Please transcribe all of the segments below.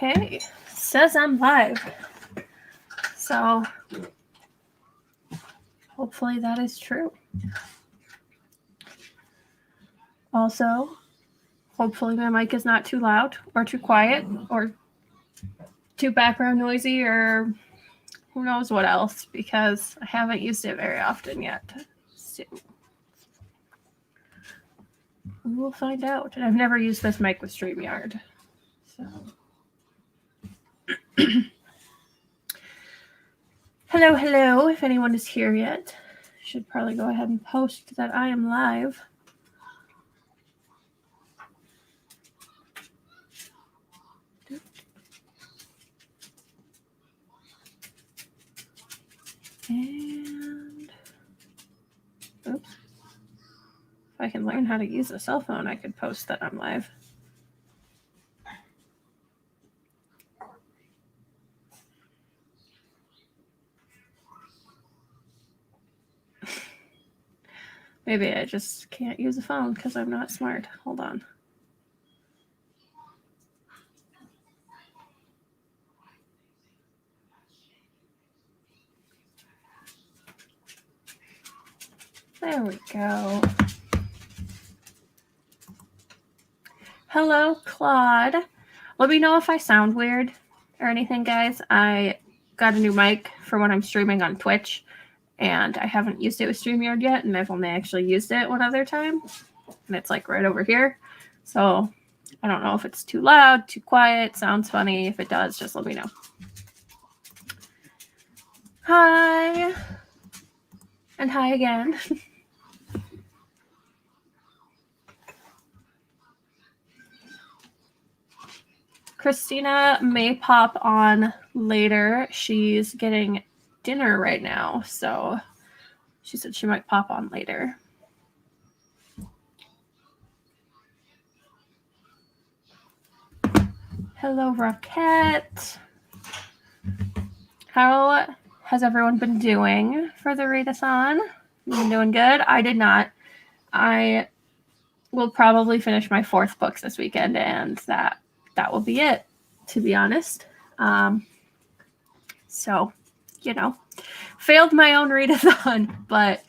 Okay, says I'm live. So hopefully that is true. Also, hopefully my mic is not too loud or too quiet or too background noisy or who knows what else, because I haven't used it very often yet. So we will find out. And I've never used this mic with StreamYard. So hello, if anyone is here yet. Should probably go ahead and post that I am live. And oops. If I can learn how to use a cell phone, I could post that I'm live. Maybe I just can't use a phone because I'm not smart. Hold on. There we go. Hello, Claude. Let me know if I sound weird or anything, guys. I got a new mic for when I'm streaming on Twitch, and I haven't used it with StreamYard yet, and I've only actually used it one other time, and it's like right over here. So I don't know if it's too loud, too quiet, sounds funny. If it does, just let me know. Hi. And hi again. Christina may pop on later. She's getting dinner right now, so she said she might pop on later. Hello, Rocket. How has everyone been doing for the readathon? You been doing good? I did not. I will probably finish my 4th book this weekend, and that will be it, to be honest. So, you know, failed my own readathon, but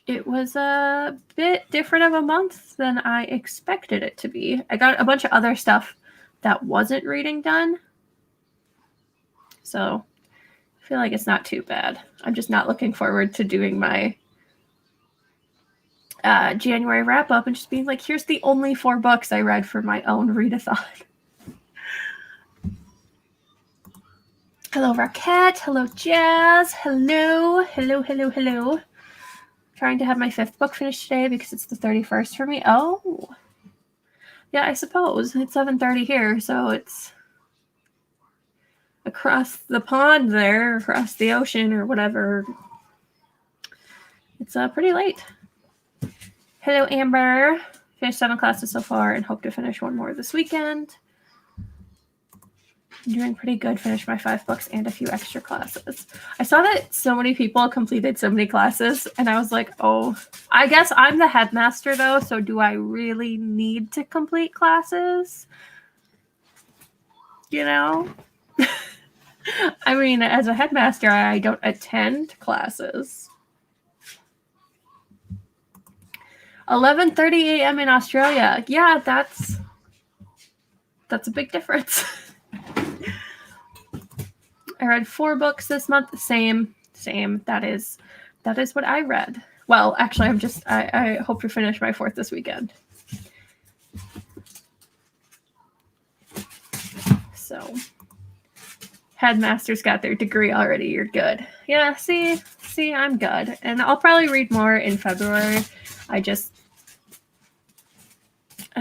it was a bit different of a month than I expected it to be. I got a bunch of other stuff that wasn't reading done, so I feel like it's not too bad. I'm just not looking forward to doing my January wrap up and just being like, here's the only 4 books I read for my own readathon. Hello, Raquette. Hello, Jazz. Hello. Trying to have my 5th book finished today because it's the 31st for me. Oh. Yeah, I suppose. It's 7:30 here, so it's across the pond there, across the ocean or whatever. It's pretty late. Hello, Amber. Finished 7 classes so far and hope to finish 1 more this weekend. I'm doing pretty good. Finished my 5 books and a few extra classes. I saw that so many people completed so many classes, and I was like, oh, I guess I'm the headmaster, though, so do I really need to complete classes? You know? I mean, as a headmaster, I don't attend classes. 11:30 a.m. in Australia. Yeah, that's a big difference. I read 4 books this month. Same. That is what I read. Well, actually, I hope to finish my 4th this weekend. So, headmasters got their degree already. You're good. Yeah, see, I'm good. And I'll probably read more in February.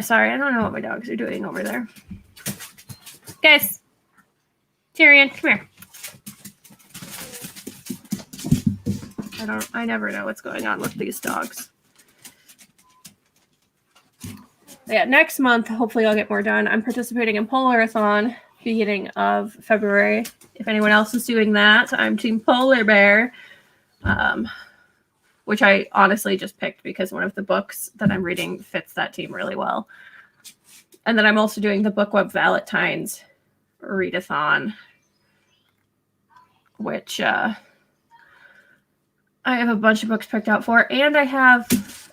Sorry, I don't know what my dogs are doing over there. Guys, Tyrion, come here. I never know what's going on with these dogs. Yeah, next month, hopefully I'll get more done. I'm participating in Readathon beginning of February. If anyone else is doing that, I'm Team Polar Bear, which I honestly just picked because one of the books that I'm reading fits that team really well. And then I'm also doing the Book Web Valentines Readathon, which I have a bunch of books picked out for, and I have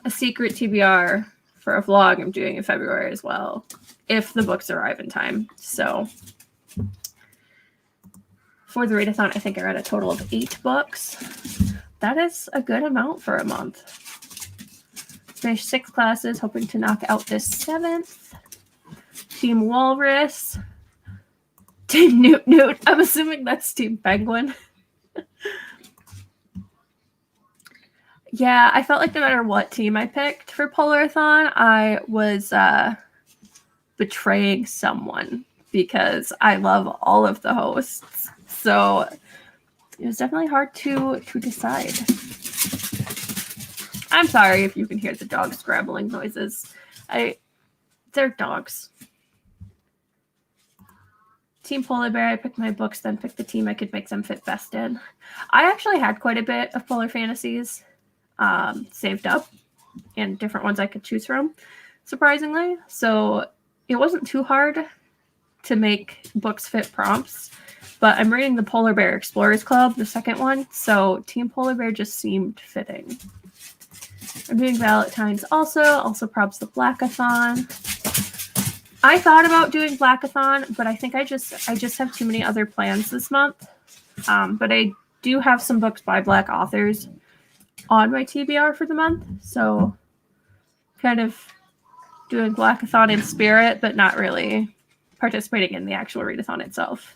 a secret TBR for a vlog I'm doing in February as well, if the books arrive in time. So for the Readathon, I think I read a total of 8 books. That is a good amount for a month. Finished 6 classes, hoping to knock out this 7th. Team Walrus. Team Newt Newt. I'm assuming that's Team Penguin. Yeah, I felt like no matter what team I picked for Polarathon, I was betraying someone because I love all of the hosts. So it was definitely hard to decide. I'm sorry if you can hear the dogs scrabbling noises. They're dogs. Team Polar Bear, I picked my books, then picked the team I could make them fit best in. I actually had quite a bit of Polar Fantasies saved up and different ones I could choose from, surprisingly. So it wasn't too hard to make books fit prompts, but I'm reading the Polar Bear Explorers Club, the second one, so Team Polar Bear just seemed fitting. I'm doing Valentine's also props the Blackathon. I thought about doing Blackathon, but I think I just have too many other plans this month. But I do have some books by Black authors on my TBR for the month, so kind of doing Blackathon in spirit, but not really participating in the actual readathon itself.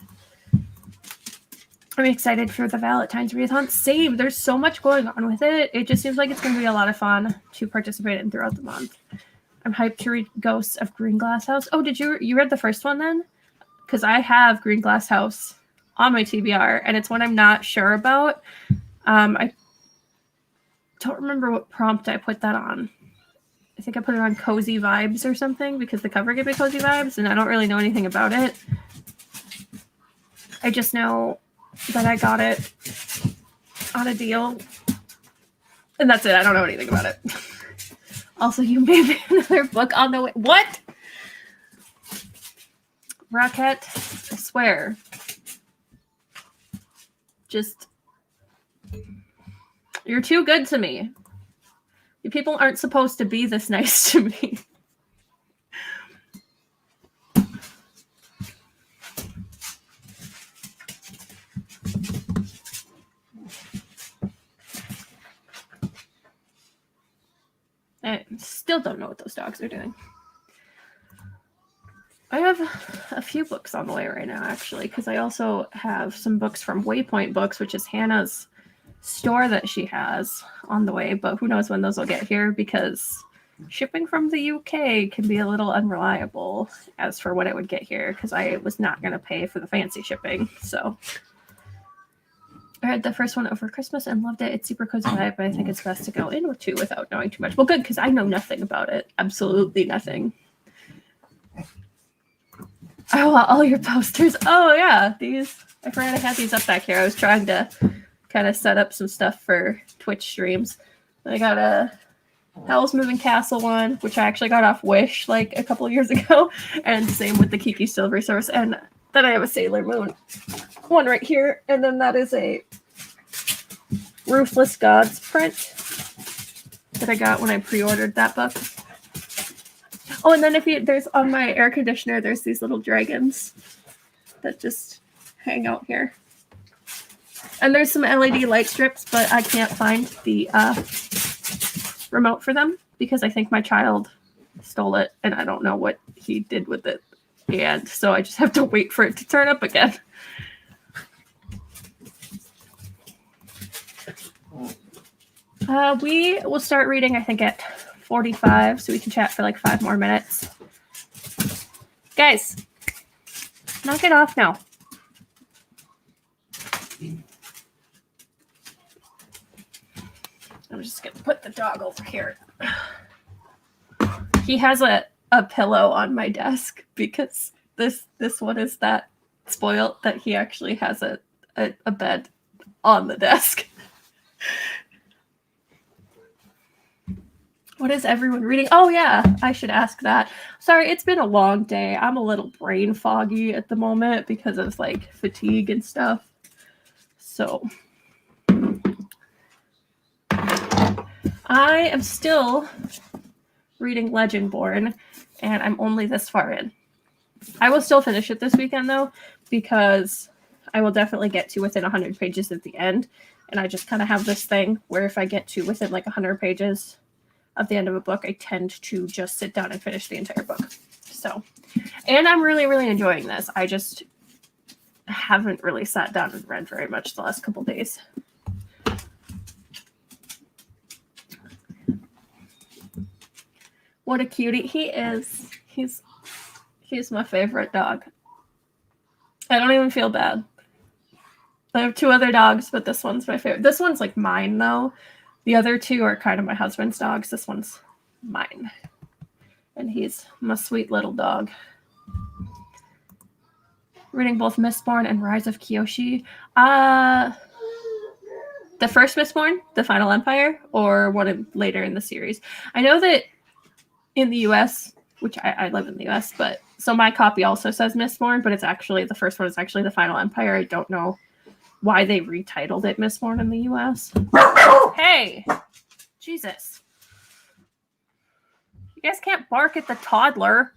I'm excited for the Valentine's readathon. Same. There's so much going on with it. It just seems like it's going to be a lot of fun to participate in throughout the month. I'm hyped to read Ghosts of Green Glass House. Oh, did you read the first one then? Because I have Green Glass House on my TBR, and it's one I'm not sure about. I don't remember what prompt I put that on. I think I put it on Cozy Vibes or something because the cover gave me Cozy Vibes, and I don't really know anything about it. I just know that I got it on a deal, and that's it. I don't know anything about it. Also, you made me another book on the way. What? Rocket, I swear. Just, you're too good to me. You people aren't supposed to be this nice to me. I still don't know what those dogs are doing. I have a few books on the way right now, actually, because I also have some books from Waypoint Books, which is Hannah's store that she has on the way, but who knows when those will get here because shipping from the UK can be a little unreliable as for when it would get here because I was not going to pay for the fancy shipping. So I read the first one over Christmas and loved it. It's super cozy vibe, but I think it's best to go in with 2 without knowing too much. Well, good, because I know nothing about it. Absolutely nothing. I want all your posters. Oh, yeah. These. I forgot I had these up back here. I was trying to kind of set up some stuff for Twitch streams. I got a Howl's Moving Castle one, which I actually got off Wish like a couple of years ago. And same with the Kiki Silver Source. And then I have a Sailor Moon one right here. And then that is a Ruthless Gods print that I got when I pre-ordered that book. Oh, and then there's on my air conditioner, there's these little dragons that just hang out here. And there's some LED light strips, but I can't find the remote for them because I think my child stole it and I don't know what he did with it. And so I just have to wait for it to turn up again. We will start reading, I think, at 45, so we can chat for like 5 more minutes. Guys, knock it off now. I'm just going to put the dog over here. He has a pillow on my desk because this one is that spoiled that he actually has a bed on the desk. What is everyone reading? Oh, yeah, I should ask that. Sorry, it's been a long day. I'm a little brain foggy at the moment because of like fatigue and stuff. So I am still reading Legendborn, and I'm only this far in. I will still finish it this weekend, though, because I will definitely get to within 100 pages at the end. And I just kind of have this thing where if I get to within like 100 pages of the end of a book, I tend to just sit down and finish the entire book. So, and I'm really, really enjoying this. I just haven't really sat down and read very much the last couple days. What a cutie he is. He's my favorite dog. I don't even feel bad. I have 2 other dogs, but this one's my favorite. This one's like mine, though. The other 2 are kind of my husband's dogs. This one's mine. And he's my sweet little dog. Reading both Mistborn and Rise of Kyoshi. The first Mistborn, The Final Empire, or one later in the series. I know that in the US, which I live in the US, but so my copy also says Mistborn, but it's actually, the first one is actually The Final Empire. I don't know why they retitled it Mistborn in the US. Hey! Jesus. You guys can't bark at the toddler.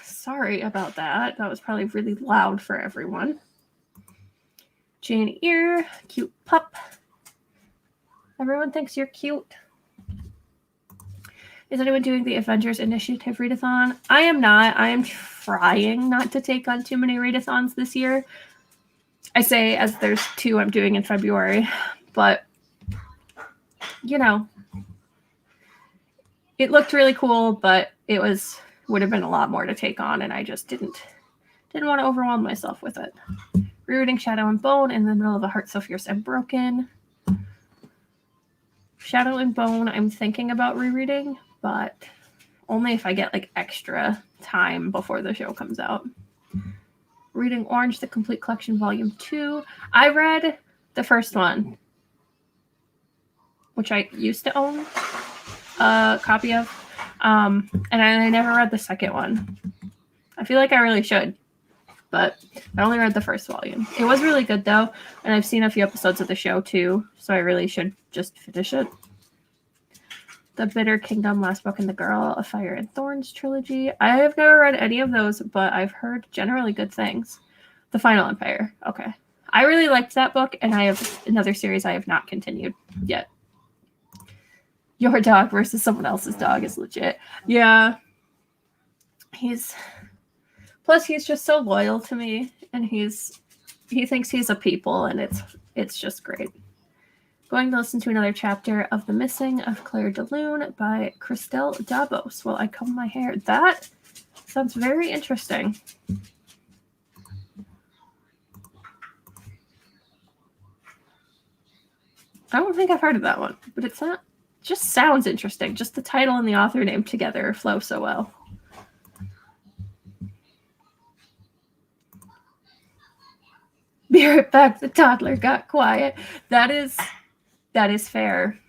Sorry about that. That was probably really loud for everyone. Jane Eyre, cute pup. Everyone thinks you're cute. Is anyone doing the Avengers Initiative readathon? I am not. I am trying not to take on too many readathons this year. I say as there's 2 I'm doing in February, but you know, it looked really cool, but it would have been a lot more to take on, and I just didn't want to overwhelm myself with it. Rereading Shadow and Bone in the middle of A Heart So Fierce and Broken. Shadow and Bone I'm thinking about rereading, but only if I get like extra time before the show comes out. Reading Orange, the Complete Collection, Volume 2. I read the first one, which I used to own a copy of, and I never read the second one. I feel like I really should, but I only read the first volume. It was really good, though, and I've seen a few episodes of the show, too, so I really should just finish it. The Bitter Kingdom, Last Book in the Girl, A Fire and Thorns trilogy. I have never read any of those, but I've heard generally good things. The Final Empire. Okay. I really liked that book, and I have another series I have not continued yet. Your dog versus someone else's dog is legit. Yeah. Plus he's just so loyal to me, and he thinks he's a people, and it's just great. Going to listen to another chapter of The Missing of Claire de Lune by Christelle Dabos while I comb my hair. That sounds very interesting. I don't think I've heard of that one, but it's not. It just sounds interesting. Just the title and the author name together flow so well. Be right back. The toddler got quiet. That is fair.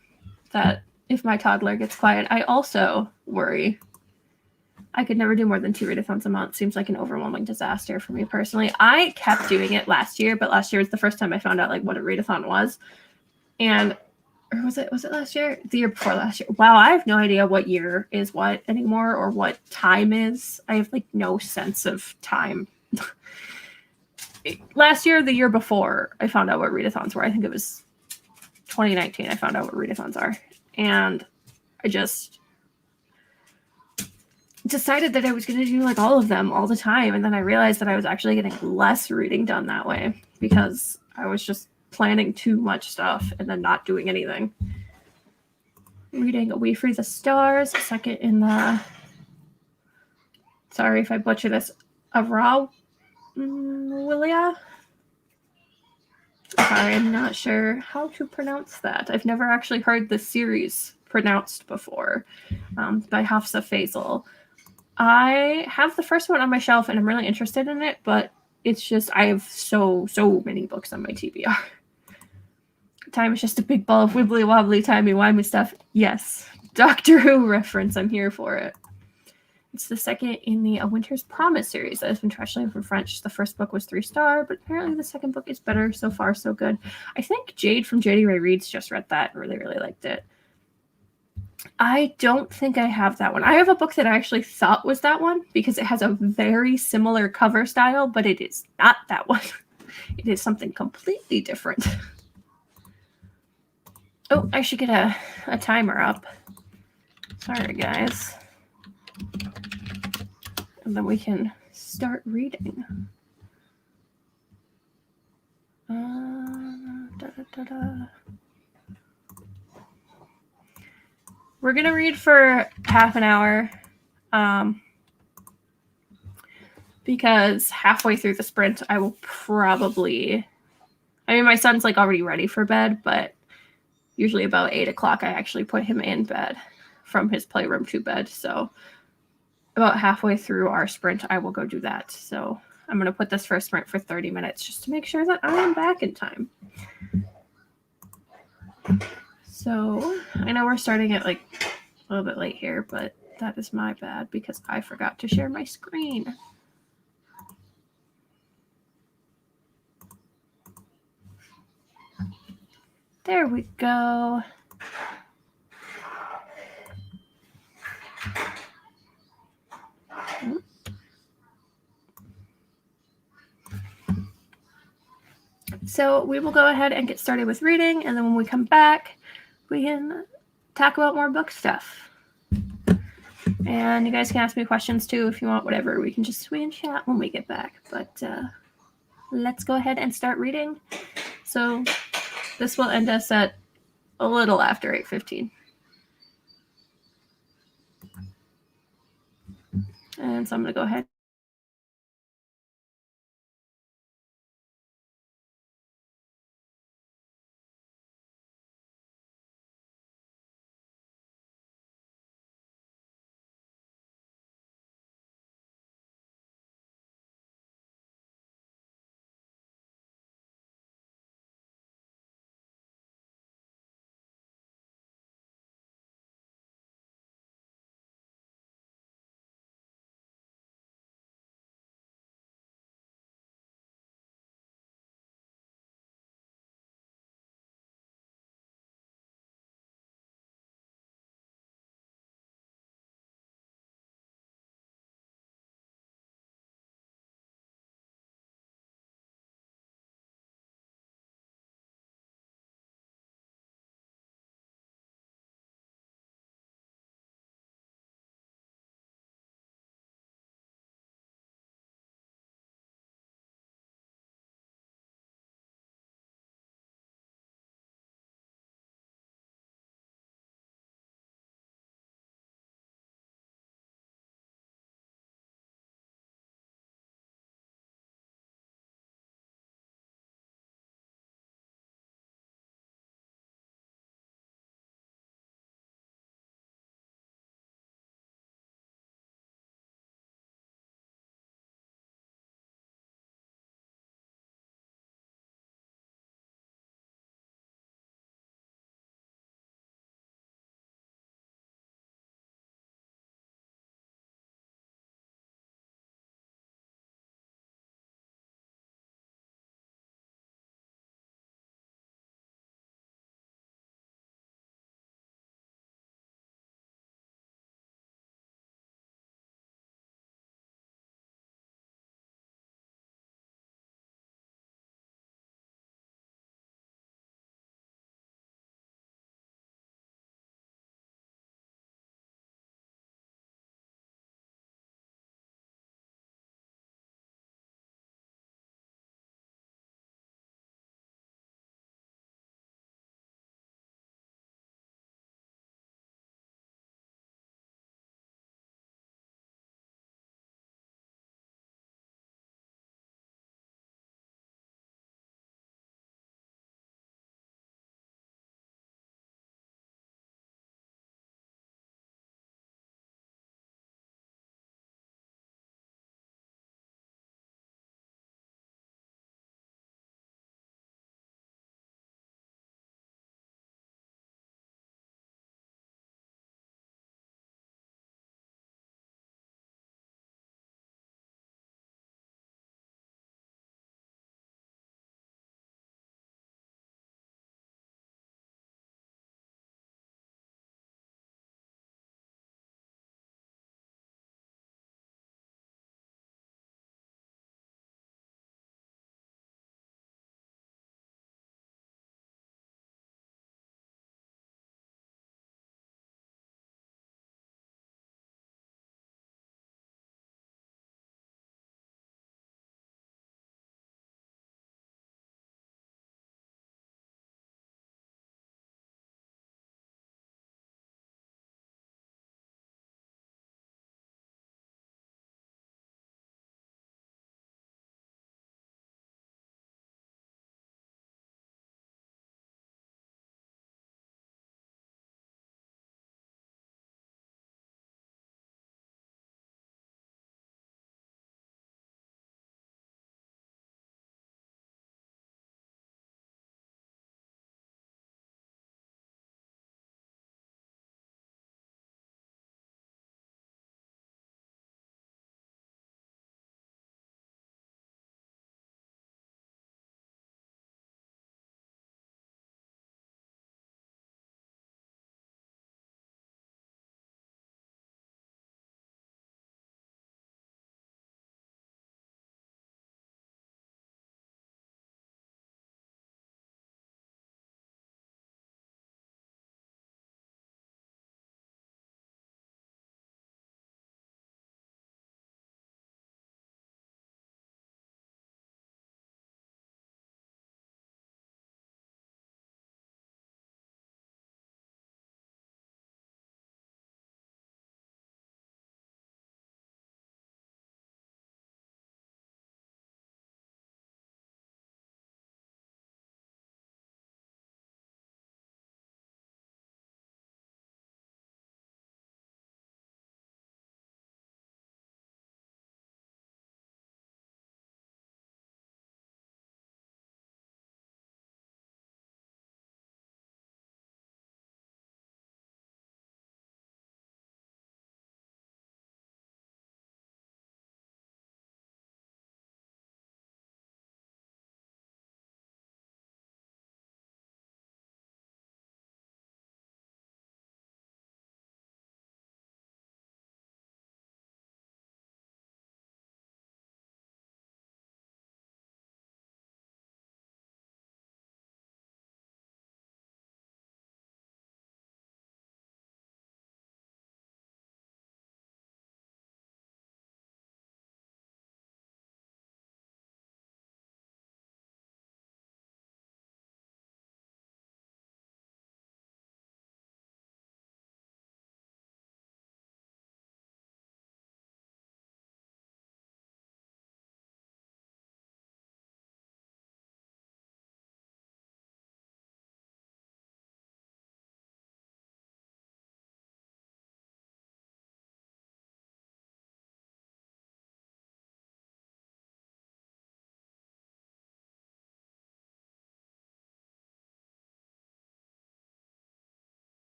That if my toddler gets quiet, I also worry. I could never do more than 2 readathons a month. Seems like an overwhelming disaster for me personally. I kept doing it last year, but last year was the first time I found out like what a readathon was. And or was it last year? The year before last year. Wow, I have no idea what year is what anymore or what time is. I have like no sense of time. Last year, the year before, I found out what readathons were. I think it was 2019 I found out what readathons are. And I just decided that I was going to do like all of them all the time. And then I realized that I was actually getting less reading done that way because I was just planning too much stuff and then not doing anything. Reading We Free the Stars, second in the, sorry if I butcher this, Avra Willia? Sorry, I'm not sure how to pronounce that. I've never actually heard the series pronounced before, by Hafsa Faisal. I have the first one on my shelf and I'm really interested in it, but it's just I have so many books on my TBR. Time is just a big ball of wibbly wobbly timey wimey stuff. Yes, Doctor Who reference. I'm here for it. It's the second in the A Winter's Promise series that has been translated from French. The first book was 3-star, but apparently the second book is better. So far, so good. I think Jade from JD Ray Reads just read that and really, really liked it. I don't think I have that one. I have a book that I actually thought was that one because it has a very similar cover style, but it is not that one. It is something completely different. Oh, I should get a timer up. Sorry, guys. And then we can start reading. We're going to read for half an hour because halfway through the sprint, I will probably... I mean, my son's like already ready for bed, but usually about 8 o'clock, I actually put him in bed from his playroom to bed. So about halfway through our sprint, I will go do that. So I'm going to put this first sprint for 30 minutes just to make sure that I am back in time. So I know we're starting at like a little bit late here, but that is my bad because I forgot to share my screen. There we go. So we will go ahead and get started with reading, and then when we come back, we can talk about more book stuff. And you guys can ask me questions too if you want, whatever. We can chat when we get back. But let's go ahead and start reading. So this will end us at a little after 8:15. And so I'm going to go ahead.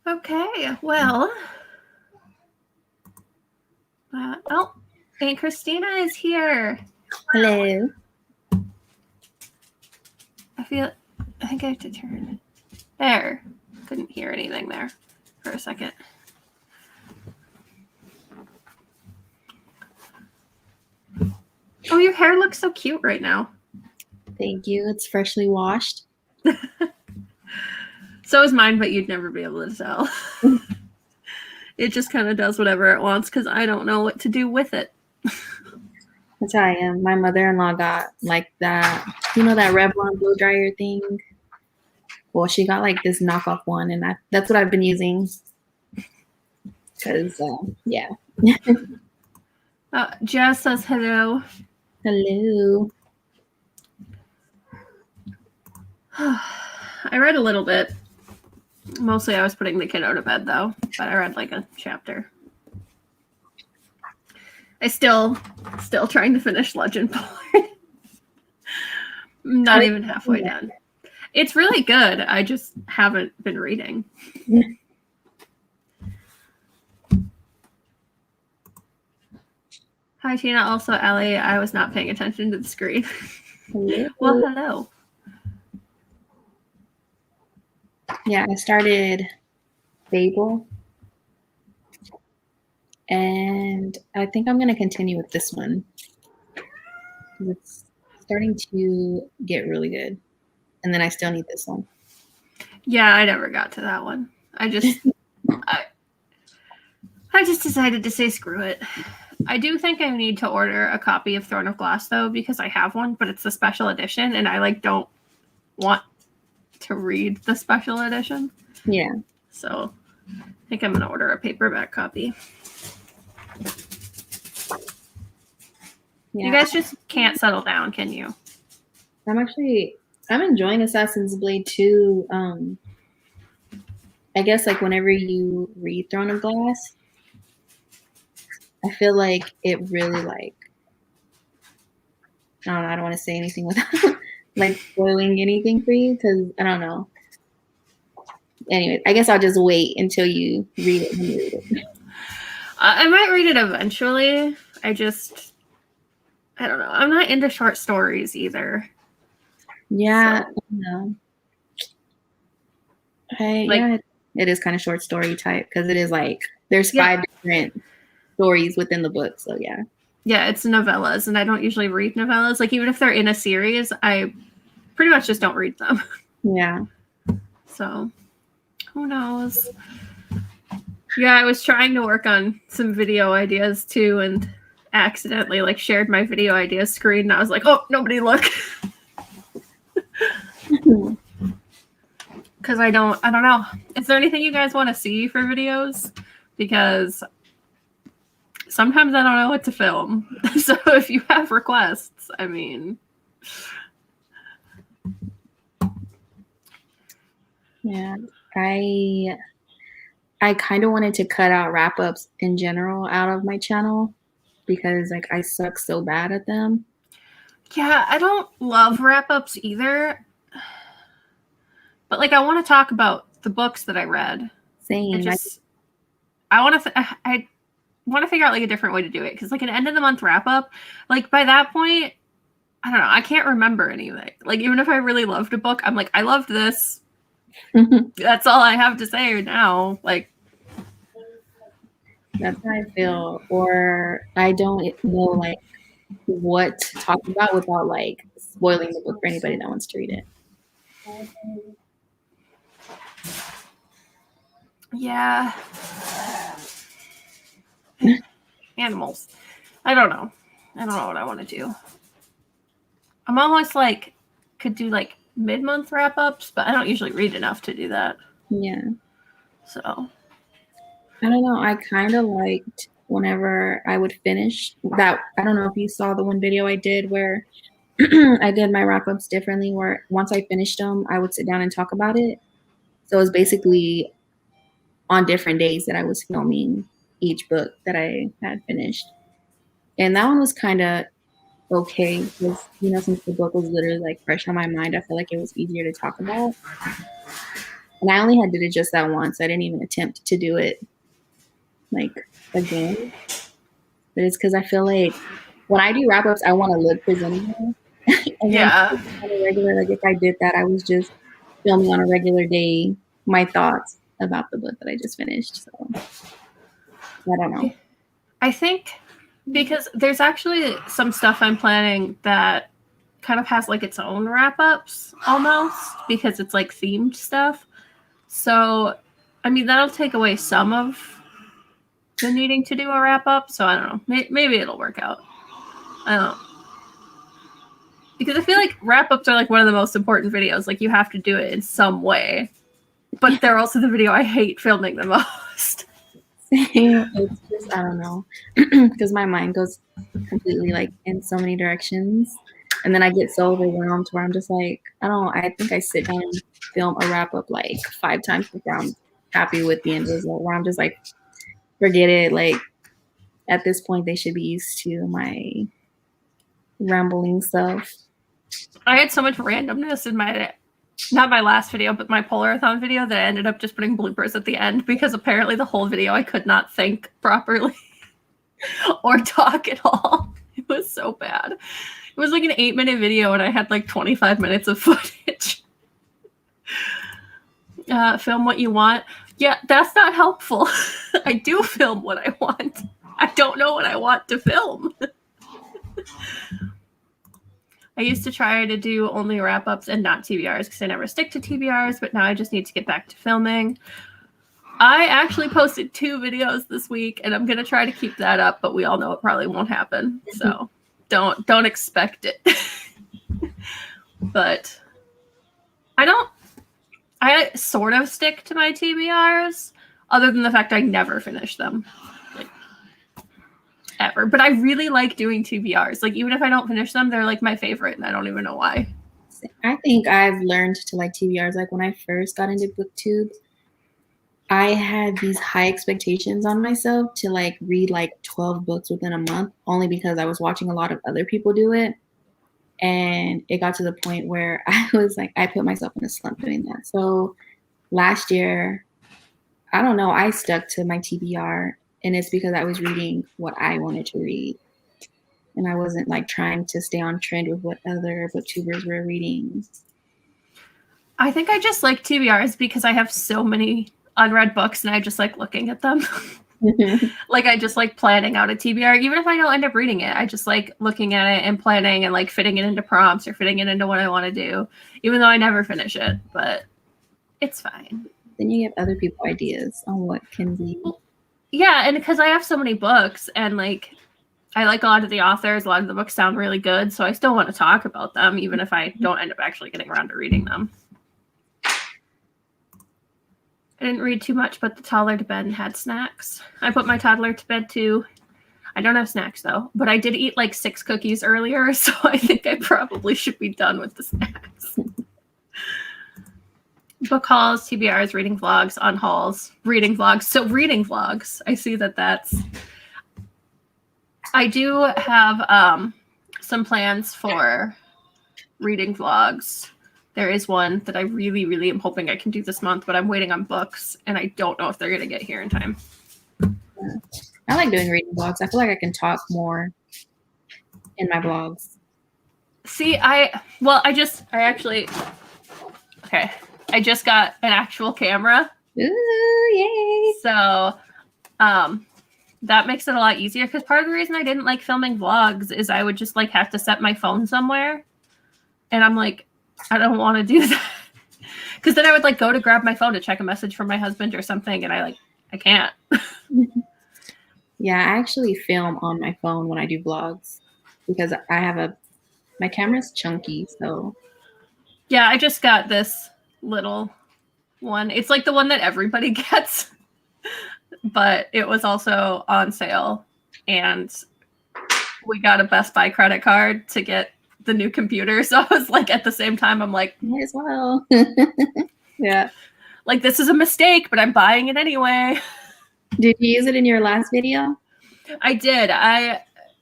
Okay, well. And Christina is here. Hello. I think I have to turn. There. Couldn't hear anything there for a second. Oh, your hair looks so cute right now. Thank you. It's freshly washed. So is mine, but you'd never be able to tell. It just kind of does whatever it wants because I don't know what to do with it. That's how I am. My mother-in-law got like that, that Revlon blow dryer thing. Well, she got like this knockoff one, and that's what I've been using. Because, yeah. Jess says hello. Hello. I read a little bit. Mostly I was putting the kiddo to bed, though. But I read like a chapter. I still trying to finish Legend Porn. Not even halfway done. It's really good. I just haven't been reading. Hi, Tina. Also, Ellie, I was not paying attention to the screen. Hello. Well, hello. Yeah, I started Fable. And I think I'm going to continue with this one. It's starting to get really good. And then I still need this one. Yeah, I never got to that one. I just decided to say screw it. I do think I need to order a copy of Throne of Glass though, because I have one, but it's the special edition, and I don't want to read the special edition. Yeah. So I think I'm gonna order a paperback copy. Yeah. You guys just can't settle down, can you? I'm enjoying Assassin's Blade 2. I guess like whenever you read Throne of Glass, I feel like it really I don't know, I don't want to say anything without like spoiling anything for you because I don't know. Anyway, I guess I'll just wait until you read it when you read it. I might read it eventually. I don't know. I'm not into short stories either. Yeah, so. No. Yeah, it is kind of short story type because it is like there's 5 different stories within the book. So yeah. Yeah, it's novellas, and I don't usually read novellas. Like even if they're in a series, I pretty much just don't read them. Yeah. So who knows? Yeah, I was trying to work on some video ideas too, and accidentally shared my video ideas screen, and I was like, oh, nobody look. Because I don't know. Is there anything you guys want to see for videos? Because sometimes I don't know what to film. So if you have requests, I mean. Yeah, I kind of wanted to cut out wrap-ups in general out of my channel because I suck so bad at them. Yeah, I don't love wrap-ups either. But I want to talk about the books that I read. Same. I want to figure out a different way to do it because an end of the month wrap-up, by that point, I don't know, I can't remember anything. Even if I really loved a book, I'm like, I loved this. That's all I have to say now. That's how I feel. Or I don't know what to talk about without spoiling the book for anybody that wants to read it. Yeah. Animals. I don't know what I want to do. I'm almost could do mid-month wrap-ups, but I don't usually read enough to do that. Yeah. So I don't know. I kind of liked whenever I would finish that. I don't know if you saw the one video I did where I did my wrap-ups differently, where once I finished them, I would sit down and talk about it. So it was basically on different days that I was filming each book that I had finished. And that one was kind of okay because, since the book was literally fresh on my mind, I feel like it was easier to talk about. And I only did it just that once. I didn't even attempt to do it like again. But it's because I feel like when I do wrap ups, I want to look presentable. And then Yeah. on a regular, like if I did that, I was just filming on a regular day my thoughts about the book that I just finished. So I don't know. I think because there's actually some stuff I'm planning that kind of has like its own wrap ups almost because it's like themed stuff. So, I mean, that'll take away some of the needing to do a wrap up. So I don't know. Maybe it'll work out. I don't know. Because I feel like wrap ups are like one of the most important videos. Like you have to do it in some way. But they're also the video I hate filming the most. It's just, I don't know. Because my mind goes completely like in so many directions. And then I get so overwhelmed where I'm just like, I think I sit down and film a wrap up like 5 times before I'm happy with the end result, where I'm just like, forget it. Like at this point, they should be used to my rambling stuff. I had so much randomness in not my last video, but my Readathon video that I ended up just putting bloopers at the end because apparently the whole video I could not think properly or talk at all. It was so bad. It was like an 8-minute video and I had like 25 minutes of footage. Film what you want. Yeah, that's not helpful. I do film what I want. I don't know what I want to film. I used to try to do only wrap-ups and not TBRs because I never stick to TBRs, but now I just need to get back to filming. I actually posted 2 videos this week, and I'm going to try to keep that up, but we all know it probably won't happen, so don't expect it. But I sort of stick to my TBRs, other than the fact I never finish them. Ever. But I really like doing TBRs. Like, even if I don't finish them, they're like my favorite, and I don't even know why. I think I've learned to like TBRs. Like when I first got into BookTube, I had these high expectations on myself to like read like 12 books within a month, only because I was watching a lot of other people do it. And it got to the point where I was like, I put myself in a slump doing that. So last year, I don't know, I stuck to my TBR. And it's because I was reading what I wanted to read. And I wasn't like trying to stay on trend with what other booktubers were reading. I think I just like TBRs because I have so many unread books and I just like looking at them. Like I just like planning out a TBR. Even if I don't end up reading it, I just like looking at it and planning and like fitting it into prompts or fitting it into what I want to do, even though I never finish it. But it's fine. Then you give other people ideas on what can be. Yeah, and because I have so many books and like I like a lot of the authors, a lot of the books sound really good, so I still want to talk about them, even if I don't end up actually getting around to reading them. I didn't read too much, but the toddler to bed and had snacks. I put my toddler to bed too. I don't have snacks though, but I did eat like 6 cookies earlier, so I think I probably should be done with the snacks. Book hauls, TBRs, reading vlogs, on hauls, reading vlogs. So reading vlogs, I see that's... I do have some plans for reading vlogs. There is one that I really, really am hoping I can do this month, but I'm waiting on books, and I don't know if they're going to get here in time. I like doing reading vlogs. I feel like I can talk more in my vlogs. See, I just got an actual camera. Ooh, yay. So that makes it a lot easier because part of the reason I didn't like filming vlogs is I would just like have to set my phone somewhere. And I'm like, I don't want to do that. Because then I would like go to grab my phone to check a message from my husband or something. And I can't. Yeah, I actually film on my phone when I do vlogs because my camera's chunky. So yeah, I just got this little one. It's like the one that everybody gets. But it was also on sale, and we got a Best Buy credit card to get the new computer. So I was like, at the same time, I'm like, might as well. Yeah. Like, this is a mistake, but I'm buying it anyway. Did you use it in your last video? I did.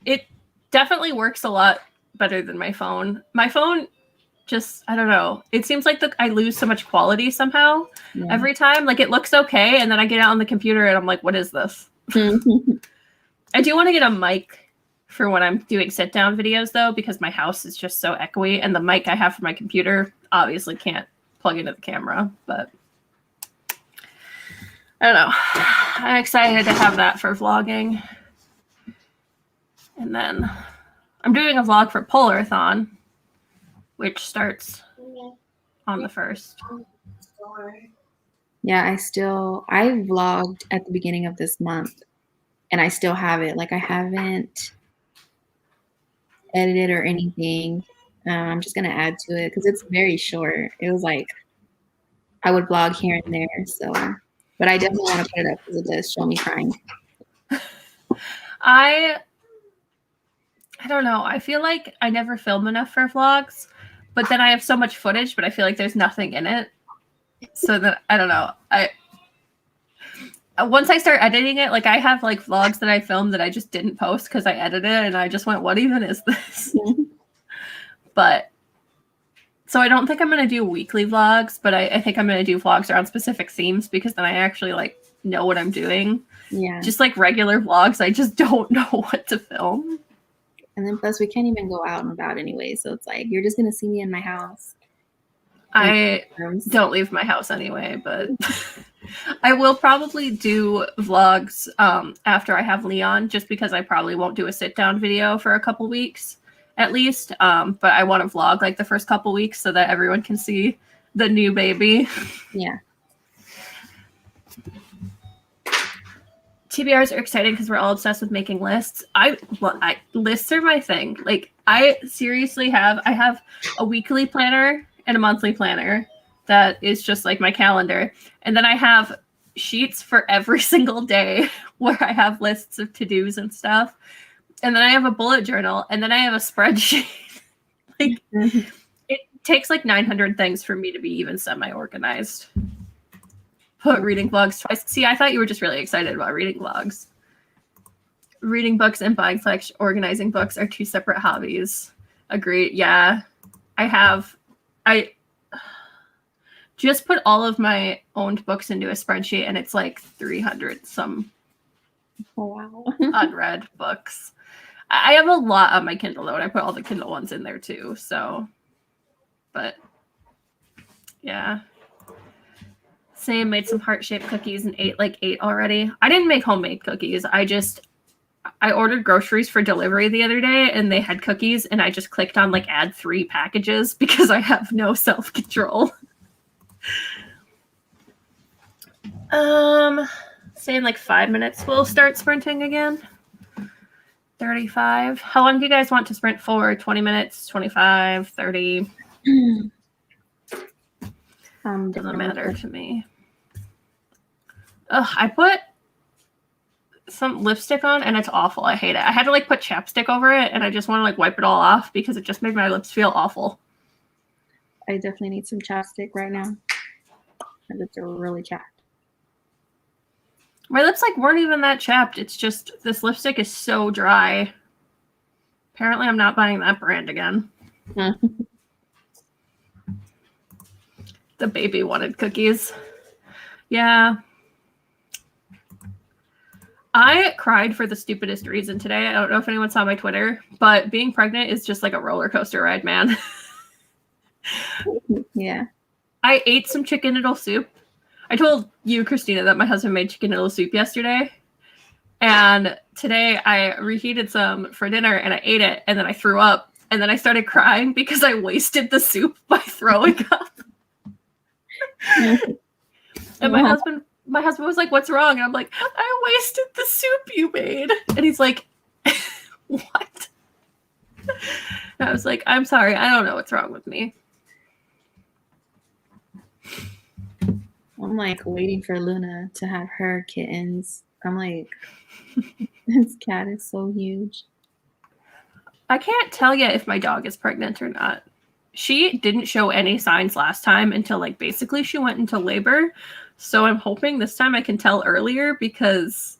It definitely works a lot better than my phone. My phone just, I don't know. It seems like I lose so much quality somehow every time. Like, it looks okay, and then I get out on the computer and I'm like, what is this? I do want to get a mic for when I'm doing sit-down videos, though, because my house is just so echoey, and the mic I have for my computer obviously can't plug into the camera, but I don't know. I'm excited to have that for vlogging. And then I'm doing a vlog for Readathon, which starts on the 1st. Yeah, I vlogged at the beginning of this month, and I still have it. Like, I haven't edited or anything. I'm just gonna add to it because it's very short. It was like I would vlog here and there, so but I definitely want to put it up because it does show me crying. I don't know. I feel like I never film enough for vlogs, but then I have so much footage, but I feel like there's nothing in it. So that I don't know. Once I start editing it, like I have like vlogs that I filmed that I just didn't post because I edited it and I just went, what even is this? But so I don't think I'm gonna do weekly vlogs, but I think I'm gonna do vlogs around specific themes because then I actually like know what I'm doing. Yeah. Just like regular vlogs, I just don't know what to film. And then plus we can't even go out and about anyway, so it's like you're just gonna see me in my house. I don't leave my house anyway, but I will probably do vlogs after I have Leon, just because I probably won't do a sit-down video for a couple weeks at least. But I want to vlog like the first couple weeks so that everyone can see the new baby. Yeah. TBRs are exciting because we're all obsessed with making lists. Lists are my thing. Like I have a weekly planner and a monthly planner that is just like my calendar. And then I have sheets for every single day where I have lists of to-dos and stuff. And then I have a bullet journal, and then I have a spreadsheet. Like it takes like 900 things for me to be even semi-organized. Put reading vlogs twice. See, I thought you were just really excited about reading vlogs. Reading books and buying / organizing books are two separate hobbies. Agreed. Yeah. I just put all of my owned books into a spreadsheet, and it's like 300 some unread books. I have a lot on my Kindle though, and I put all the Kindle ones in there too. So, but yeah. Same, made some heart-shaped cookies and ate like 8 already. I didn't make homemade cookies. I ordered groceries for delivery the other day, and they had cookies, and I just clicked on like add 3 packages because I have no self-control. Say in like 5 minutes we'll start sprinting again. 35. How long do you guys want to sprint for? 20 minutes, 25, 30? Doesn't matter to me. Ugh, I put some lipstick on and it's awful. I hate it. I had to like put chapstick over it, and I just want to like wipe it all off because it just made my lips feel awful. I definitely need some chapstick right now. My lips are really chapped. My lips like weren't even that chapped. It's just this lipstick is so dry. Apparently I'm not buying that brand again. The baby wanted cookies. Yeah. I cried for the stupidest reason today. I don't know if anyone saw my Twitter, but being pregnant is just like a roller coaster ride, man. Yeah. I ate some chicken noodle soup. I told you, Christina, that my husband made chicken noodle soup yesterday. And today I reheated some for dinner and I ate it, and then I threw up, and then I started crying because I wasted the soup by throwing up. And my husband was like, "What's wrong?" And I'm like, "I wasted the soup you made." And he's like, "What?" And I was like, "I'm sorry. I don't know what's wrong with me." I'm like waiting for Luna to have her kittens. I'm like, this cat is so huge. I can't tell you if my dog is pregnant or not. She didn't show any signs last time until like basically she went into labor. So I'm hoping this time I can tell earlier because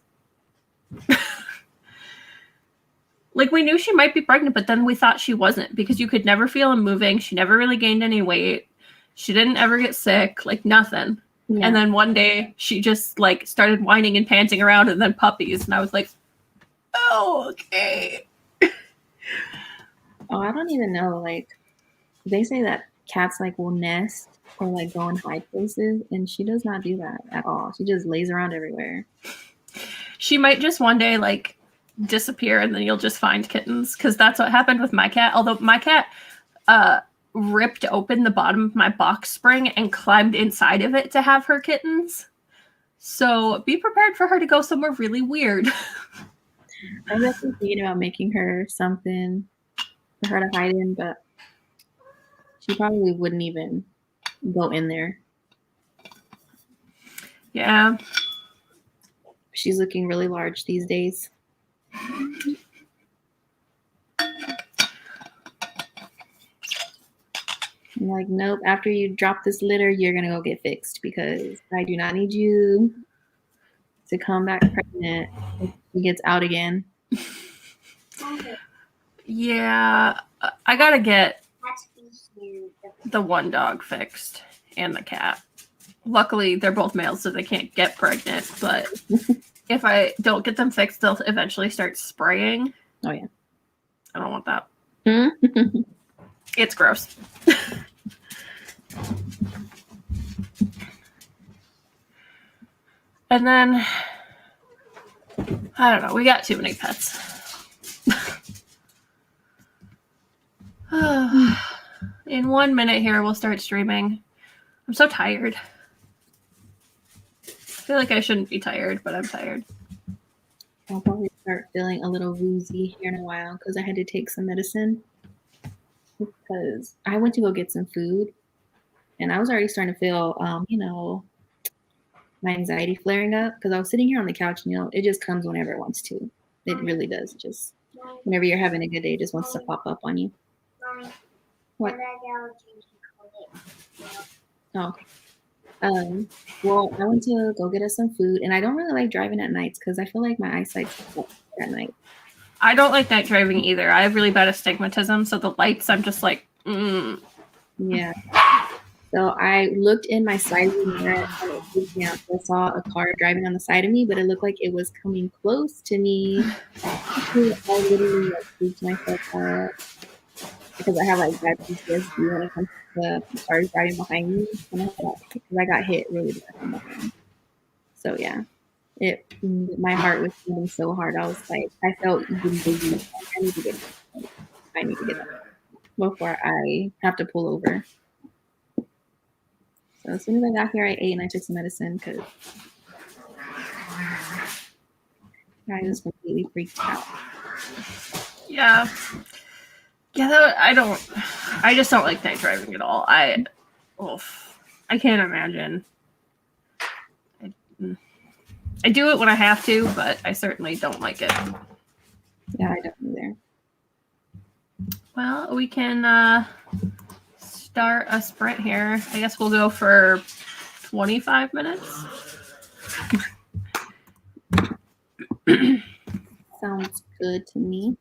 Like, we knew she might be pregnant, but then we thought she wasn't because you could never feel him moving. She never really gained any weight. She didn't ever get sick, like nothing. Yeah. And then one day she just like started whining and panting around and then puppies. And I was like, oh, okay. Oh, I don't even know. Like, they say that cats like will nest or like go in high places, and she does not do that at all. She just lays around everywhere. She might just one day like disappear and then you'll just find kittens, because that's what happened with my cat. Although my cat ripped open the bottom of my box spring and climbed inside of it to have her kittens. So be prepared for her to go somewhere really weird. I'm definitely thinking about making her something for her to hide in, but she probably wouldn't even go in there. Yeah. She's looking really large these days. I'm like, nope, after you drop this litter, you're going to go get fixed because I do not need you to come back pregnant if she gets out again. Yeah. I gotta get the one dog fixed and the cat. Luckily, they're both males, so they can't get pregnant. But if I don't get them fixed, they'll eventually start spraying. Oh, yeah. I don't want that. Hmm? It's gross. And then, I don't know, we got too many pets. In 1 minute here, we'll start streaming. I'm so tired. I feel like I shouldn't be tired, but I'm tired. I'll probably start feeling a little woozy here in a while because I had to take some medicine. Because I went to go get some food, and I was already starting to feel, my anxiety flaring up because I was sitting here on the couch, and, it just comes whenever it wants to. It really does. Just whenever you're having a good day, it just wants to pop up on you. What? Oh, okay. Well, I went to go get us some food, and I don't really like driving at nights because I feel like my eyesight's at night. I don't like night driving either. I have really bad astigmatism, so the lights, I'm just like, Yeah. So I looked in my side mirror and it freaked me out. I saw a car driving on the side of me, but it looked like it was coming close to me. I literally freaked myself out because I have like bad PTSD when it comes to cars driving behind me, and because I got hit really bad from behind. So yeah, my heart was beating so hard. I was like, I felt even dizzy. I need to get that before I have to pull over. So as soon as I got here, I ate and I took some medicine because I was completely freaked out. Yeah. Yeah, I just don't like night driving at all. I can't imagine. I do it when I have to, but I certainly don't like it. Yeah, I don't either. Well, we can start a sprint here. I guess we'll go for 25 minutes. Sounds good to me.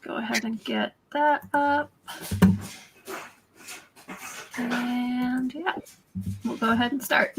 Go ahead and get that up. And yeah, we'll go ahead and start.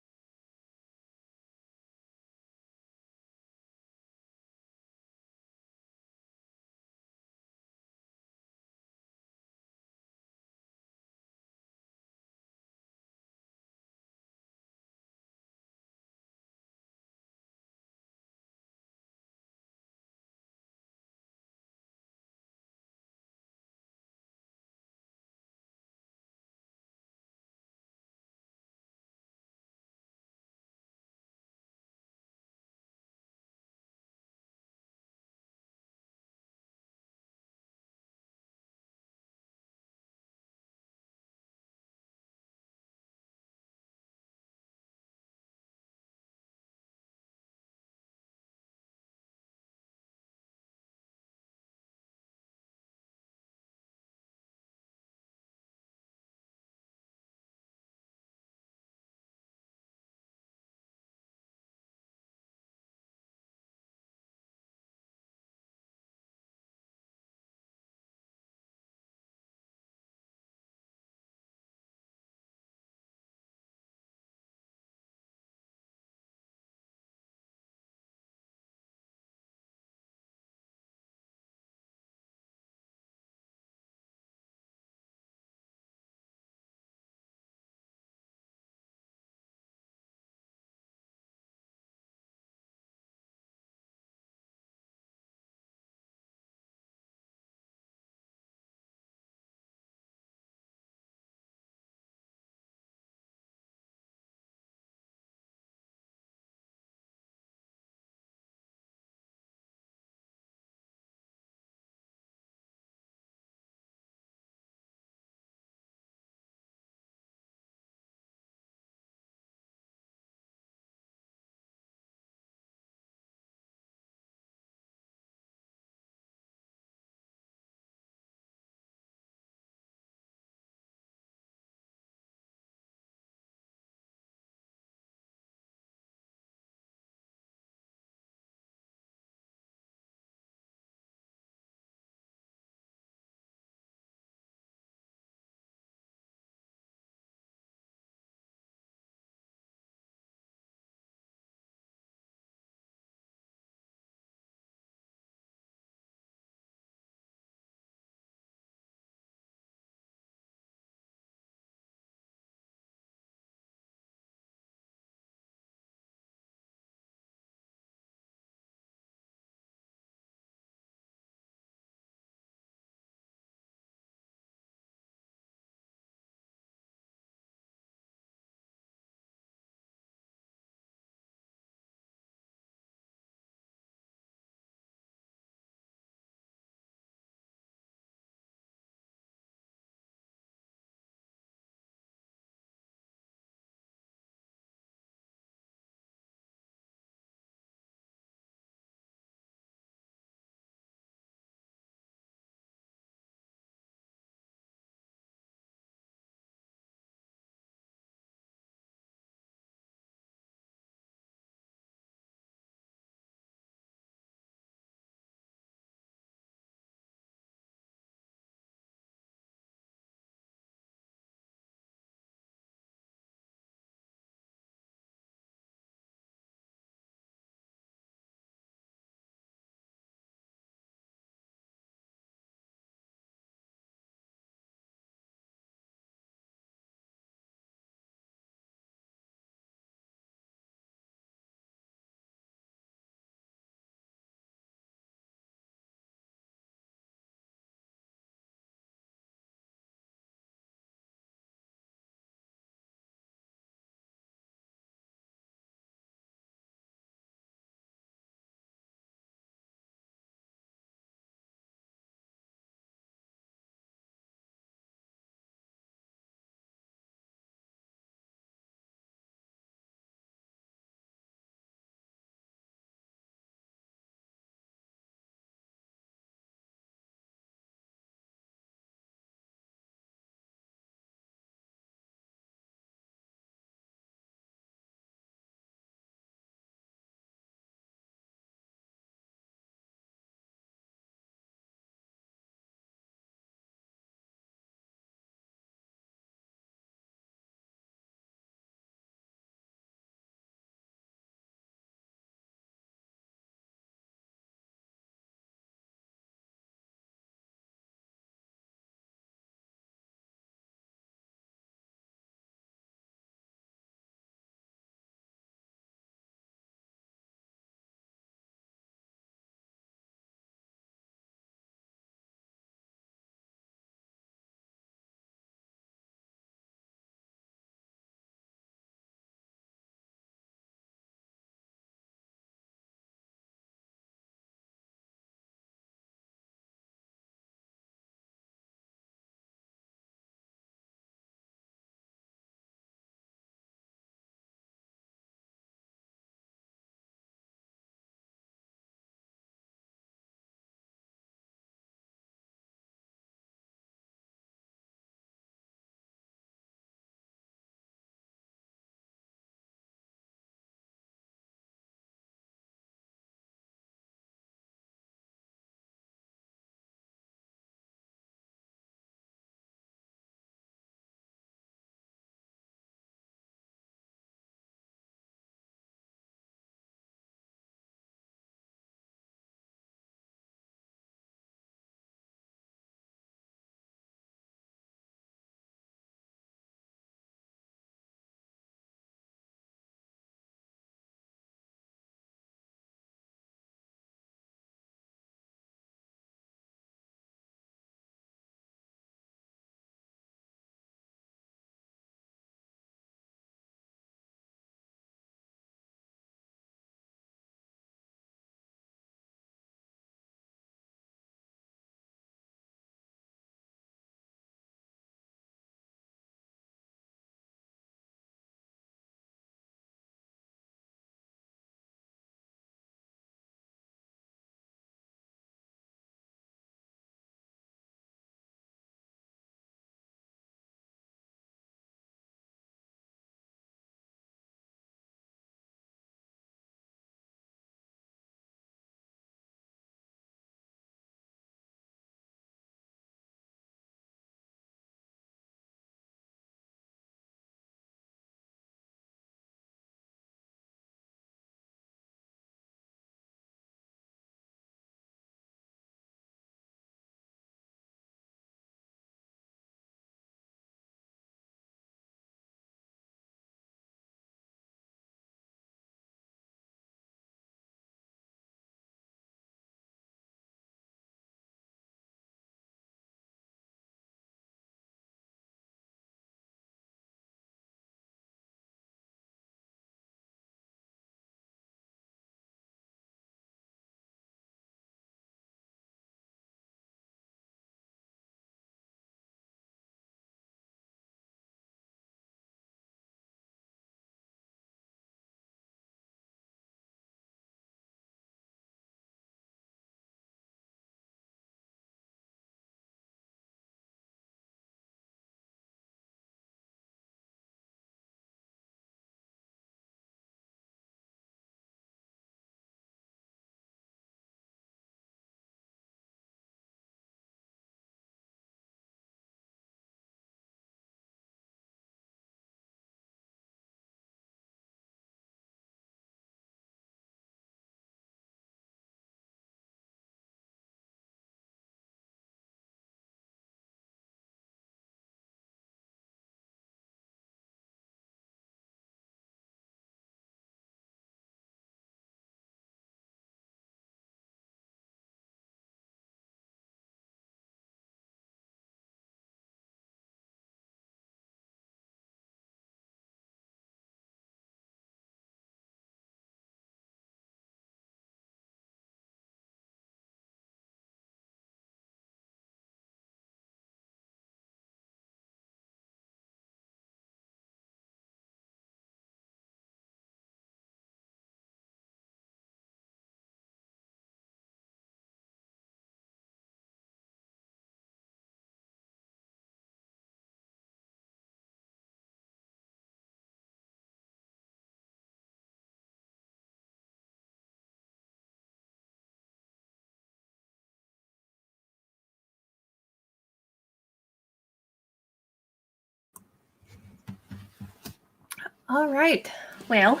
All right. Well,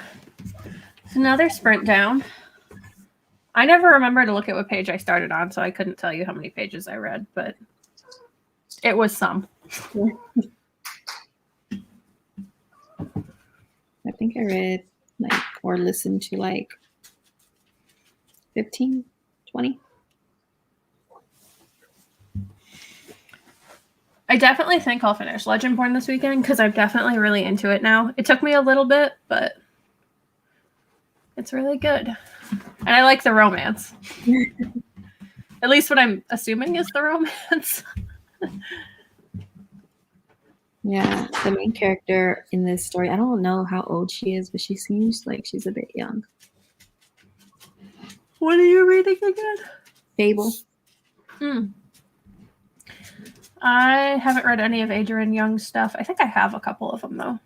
it's another sprint down. I never remember to look at what page I started on, so I couldn't tell you how many pages I read, but it was some. I think I read like or listened to like 15, 20. I definitely think I'll finish Legendborn this weekend because I'm definitely really into it now. It took me a little bit, but it's really good. And I like the romance. At least what I'm assuming is the romance. Yeah, the main character in this story, I don't know how old she is, but she seems like she's a bit young. What are you reading again? Fable. I haven't read any of Adrian Young's stuff. I think I have a couple of them, though.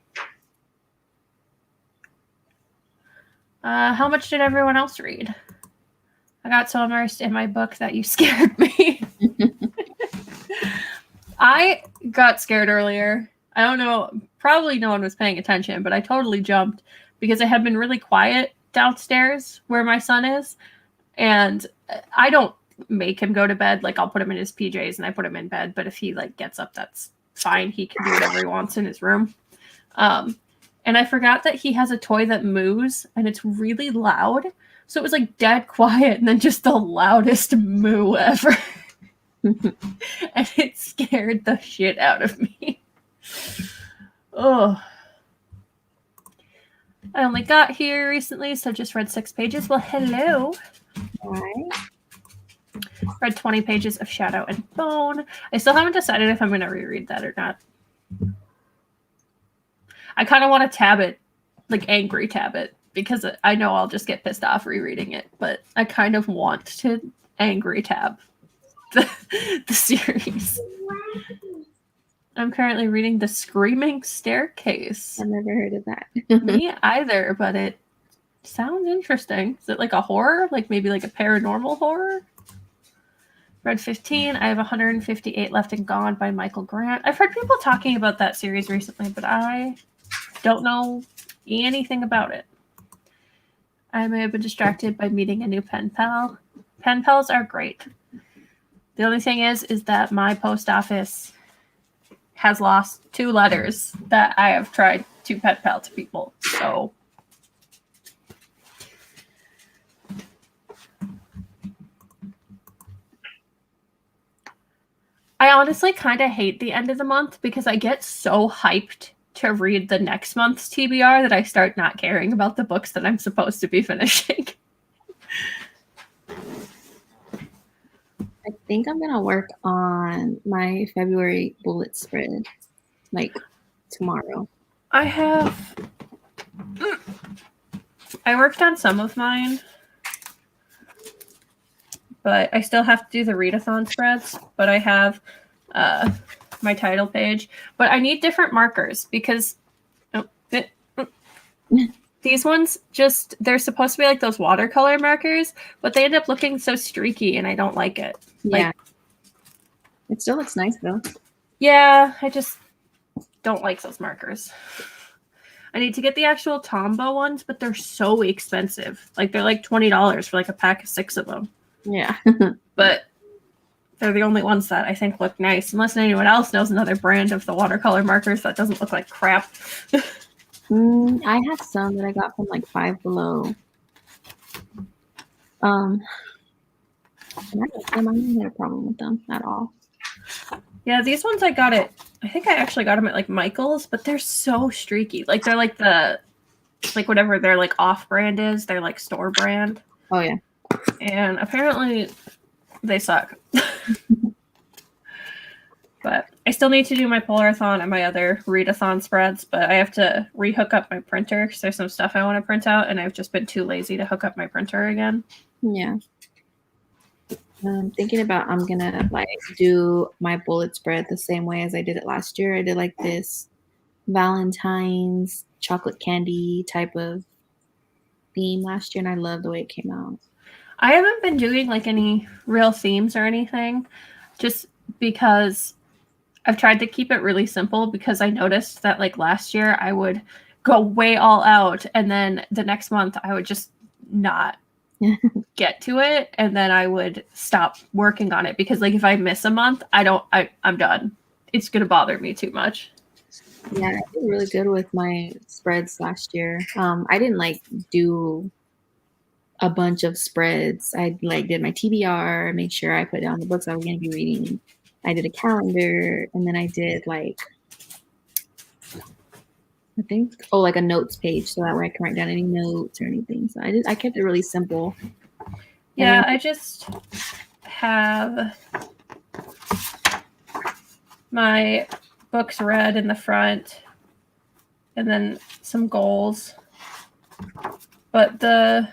How much did everyone else read? I got so immersed in my book that you scared me. I got scared earlier. I don't know. Probably no one was paying attention, but I totally jumped because it had been really quiet downstairs where my son is. And I don't make him go to bed. Like, I'll put him in his PJs and I put him in bed. But if he, like, gets up, that's fine. He can do whatever he wants in his room. And I forgot that he has a toy that moos, and it's really loud. So it was, like, dead quiet and then just the loudest moo ever. And it scared the shit out of me. Oh. I only got here recently, so just read 6 pages. Well, hello. Hi. Read 20 pages of Shadow and Bone. I still haven't decided if I'm going to reread that or not. I kind of want to tab it, like angry tab it, because I know I'll just get pissed off rereading it, but I kind of want to angry tab the series. I'm currently reading The Screaming Staircase. I've never heard of that. Me either, but it sounds interesting. Is it like a horror? Like maybe like a paranormal horror? Read 15. I have 158 left and gone by Michael Grant. I've heard people talking about that series recently, but I don't know anything about it. I may have been distracted by meeting a new pen pal. Pen pals are great. The only thing is that my post office has lost 2 letters that I have tried to pen pal to people. So I honestly kind of hate the end of the month because I get so hyped to read the next month's TBR that I start not caring about the books that I'm supposed to be finishing. I think I'm going to work on my February bullet spread, like tomorrow. I worked on some of mine, but I still have to do the readathon spreads, but I have my title page. But I need different markers because these ones just, they're supposed to be like those watercolor markers, but they end up looking so streaky and I don't like it. Yeah. Like, it still looks nice though. Yeah, I just don't like those markers. I need to get the actual Tombow ones, but they're so expensive. Like they're like $20 for like a pack of 6 of them. Yeah. But they're the only ones that I think look nice, unless anyone else knows another brand of the watercolor markers that doesn't look like crap. I have some that I got from like Five Below. And I didn't have a problem with them at all. Yeah, these ones I think I actually got them at like Michael's, but they're so streaky. Like they're like whatever their like off brand is, they're like store brand. Oh yeah. And apparently they suck. But I still need to do my Polarathon and my other Readathon spreads, but I have to rehook up my printer because there's some stuff I want to print out, and I've just been too lazy to hook up my printer again. Yeah. I'm thinking about I'm gonna like do my bullet spread the same way as I did it last year. I did like this Valentine's chocolate candy type of theme last year, and I love the way it came out. I haven't been doing like any real themes or anything, just because I've tried to keep it really simple, because I noticed that like last year I would go way all out, and then the next month I would just not get to it, and then I would stop working on it because like if I miss a month, I'm done. It's gonna bother me too much. Yeah, I did really good with my spreads last year. I didn't like do a bunch of spreads. I like did my TBR, made sure I put down the books I was going to be reading. I did a calendar, and then I did like I think like a notes page, so that way I can write down any notes or anything. So I kept it really simple. Yeah, I just have my books read in the front and then some goals. But the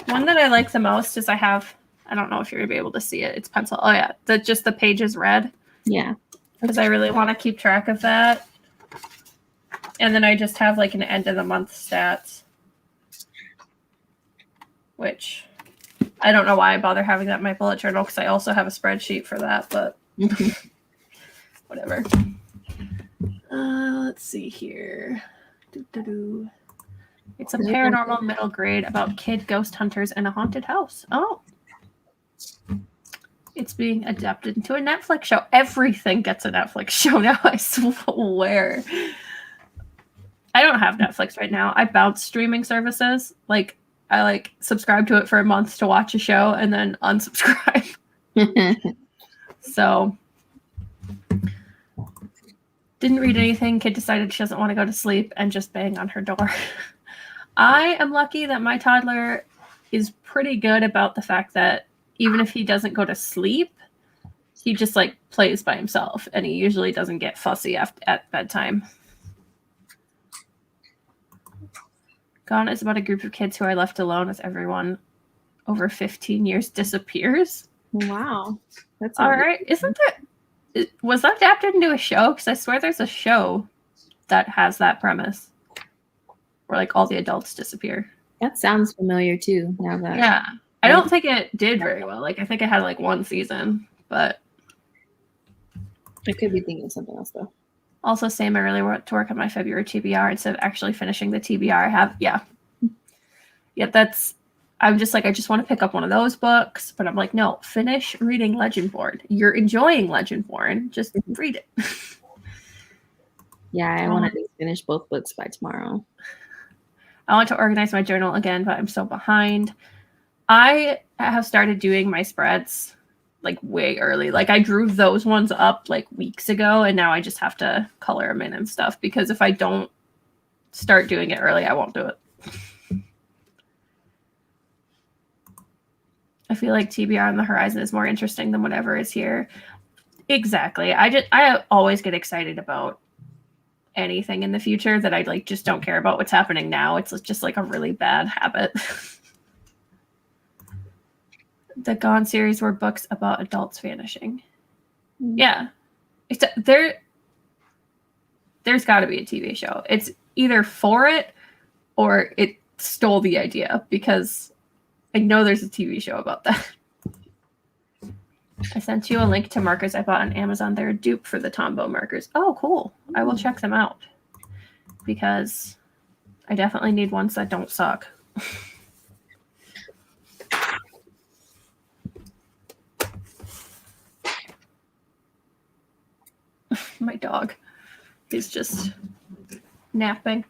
one that I like the most is I don't know if you're going to be able to see it. It's pencil. Oh, yeah. Just the page is red. Yeah. Because I really want to keep track of that. And then I just have like an end of the month stats. Which I don't know why I bother having that in my bullet journal because I also have a spreadsheet for that, but whatever. Let's see here. It's a paranormal middle grade about kid ghost hunters in a haunted house. Oh. It's being adapted into a Netflix show. Everything gets a Netflix show now, I swear. I don't have Netflix right now. I bounce streaming services. Like, I subscribe to it for a month to watch a show and then unsubscribe. So, didn't read anything. Kid decided she doesn't want to go to sleep and just bang on her door. I am lucky that my toddler is pretty good about the fact that even if he doesn't go to sleep, he just plays by himself, and he usually doesn't get fussy at bedtime. Gone is about a group of kids who are left alone as everyone over 15 years disappears. Wow. That's all right. Was that adapted into a show? Because I swear there's a show that has that premise where all the adults disappear. That sounds familiar too. Yeah. I don't think it did very well. I think it had one season, but I could be thinking of something else though. Also, same. I really want to work on my February TBR instead of actually finishing the TBR I have. Yeah. I'm just I just want to pick up one of those books, but I'm no, finish reading Legendborn. You're enjoying Legendborn. Just read it. Yeah, I want to finish both books by tomorrow. I want to organize my journal again, but I'm so behind. I have started doing my spreads way early. I drew those ones up weeks ago, and now I just have to color them in and stuff, because if I don't start doing it early, I won't do it. I feel like TBR on the horizon is more interesting than whatever is here. Exactly. I always get excited about anything in the future that I just don't care about what's happening now. It's just a really bad habit. The Gone series were books about adults vanishing. Yeah. There's got to be a TV show. It's either for it or it stole the idea, because I know there's a TV show about that. I sent you a link to markers I bought on Amazon. They're a dupe for the Tombow markers. Oh, cool. I will check them out, because I definitely need ones that don't suck. My dog is just napping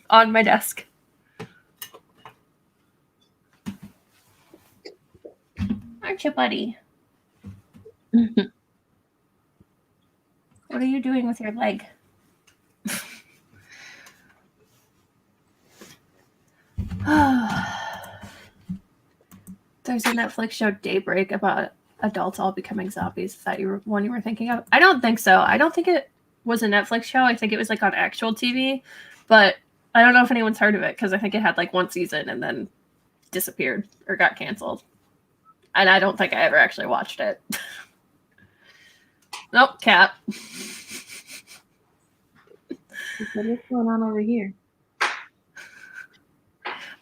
on my desk. Aren't you, buddy? What are you doing with your leg? There's a Netflix show, Daybreak, about adults all becoming zombies. Is that one you were thinking of? I don't think so. I don't think it was a Netflix show. I think it was on actual TV, but I don't know if anyone's heard of it, because I think it had one season and then disappeared or got canceled. And I don't think I ever actually watched it. Nope, cat. What's going on over here?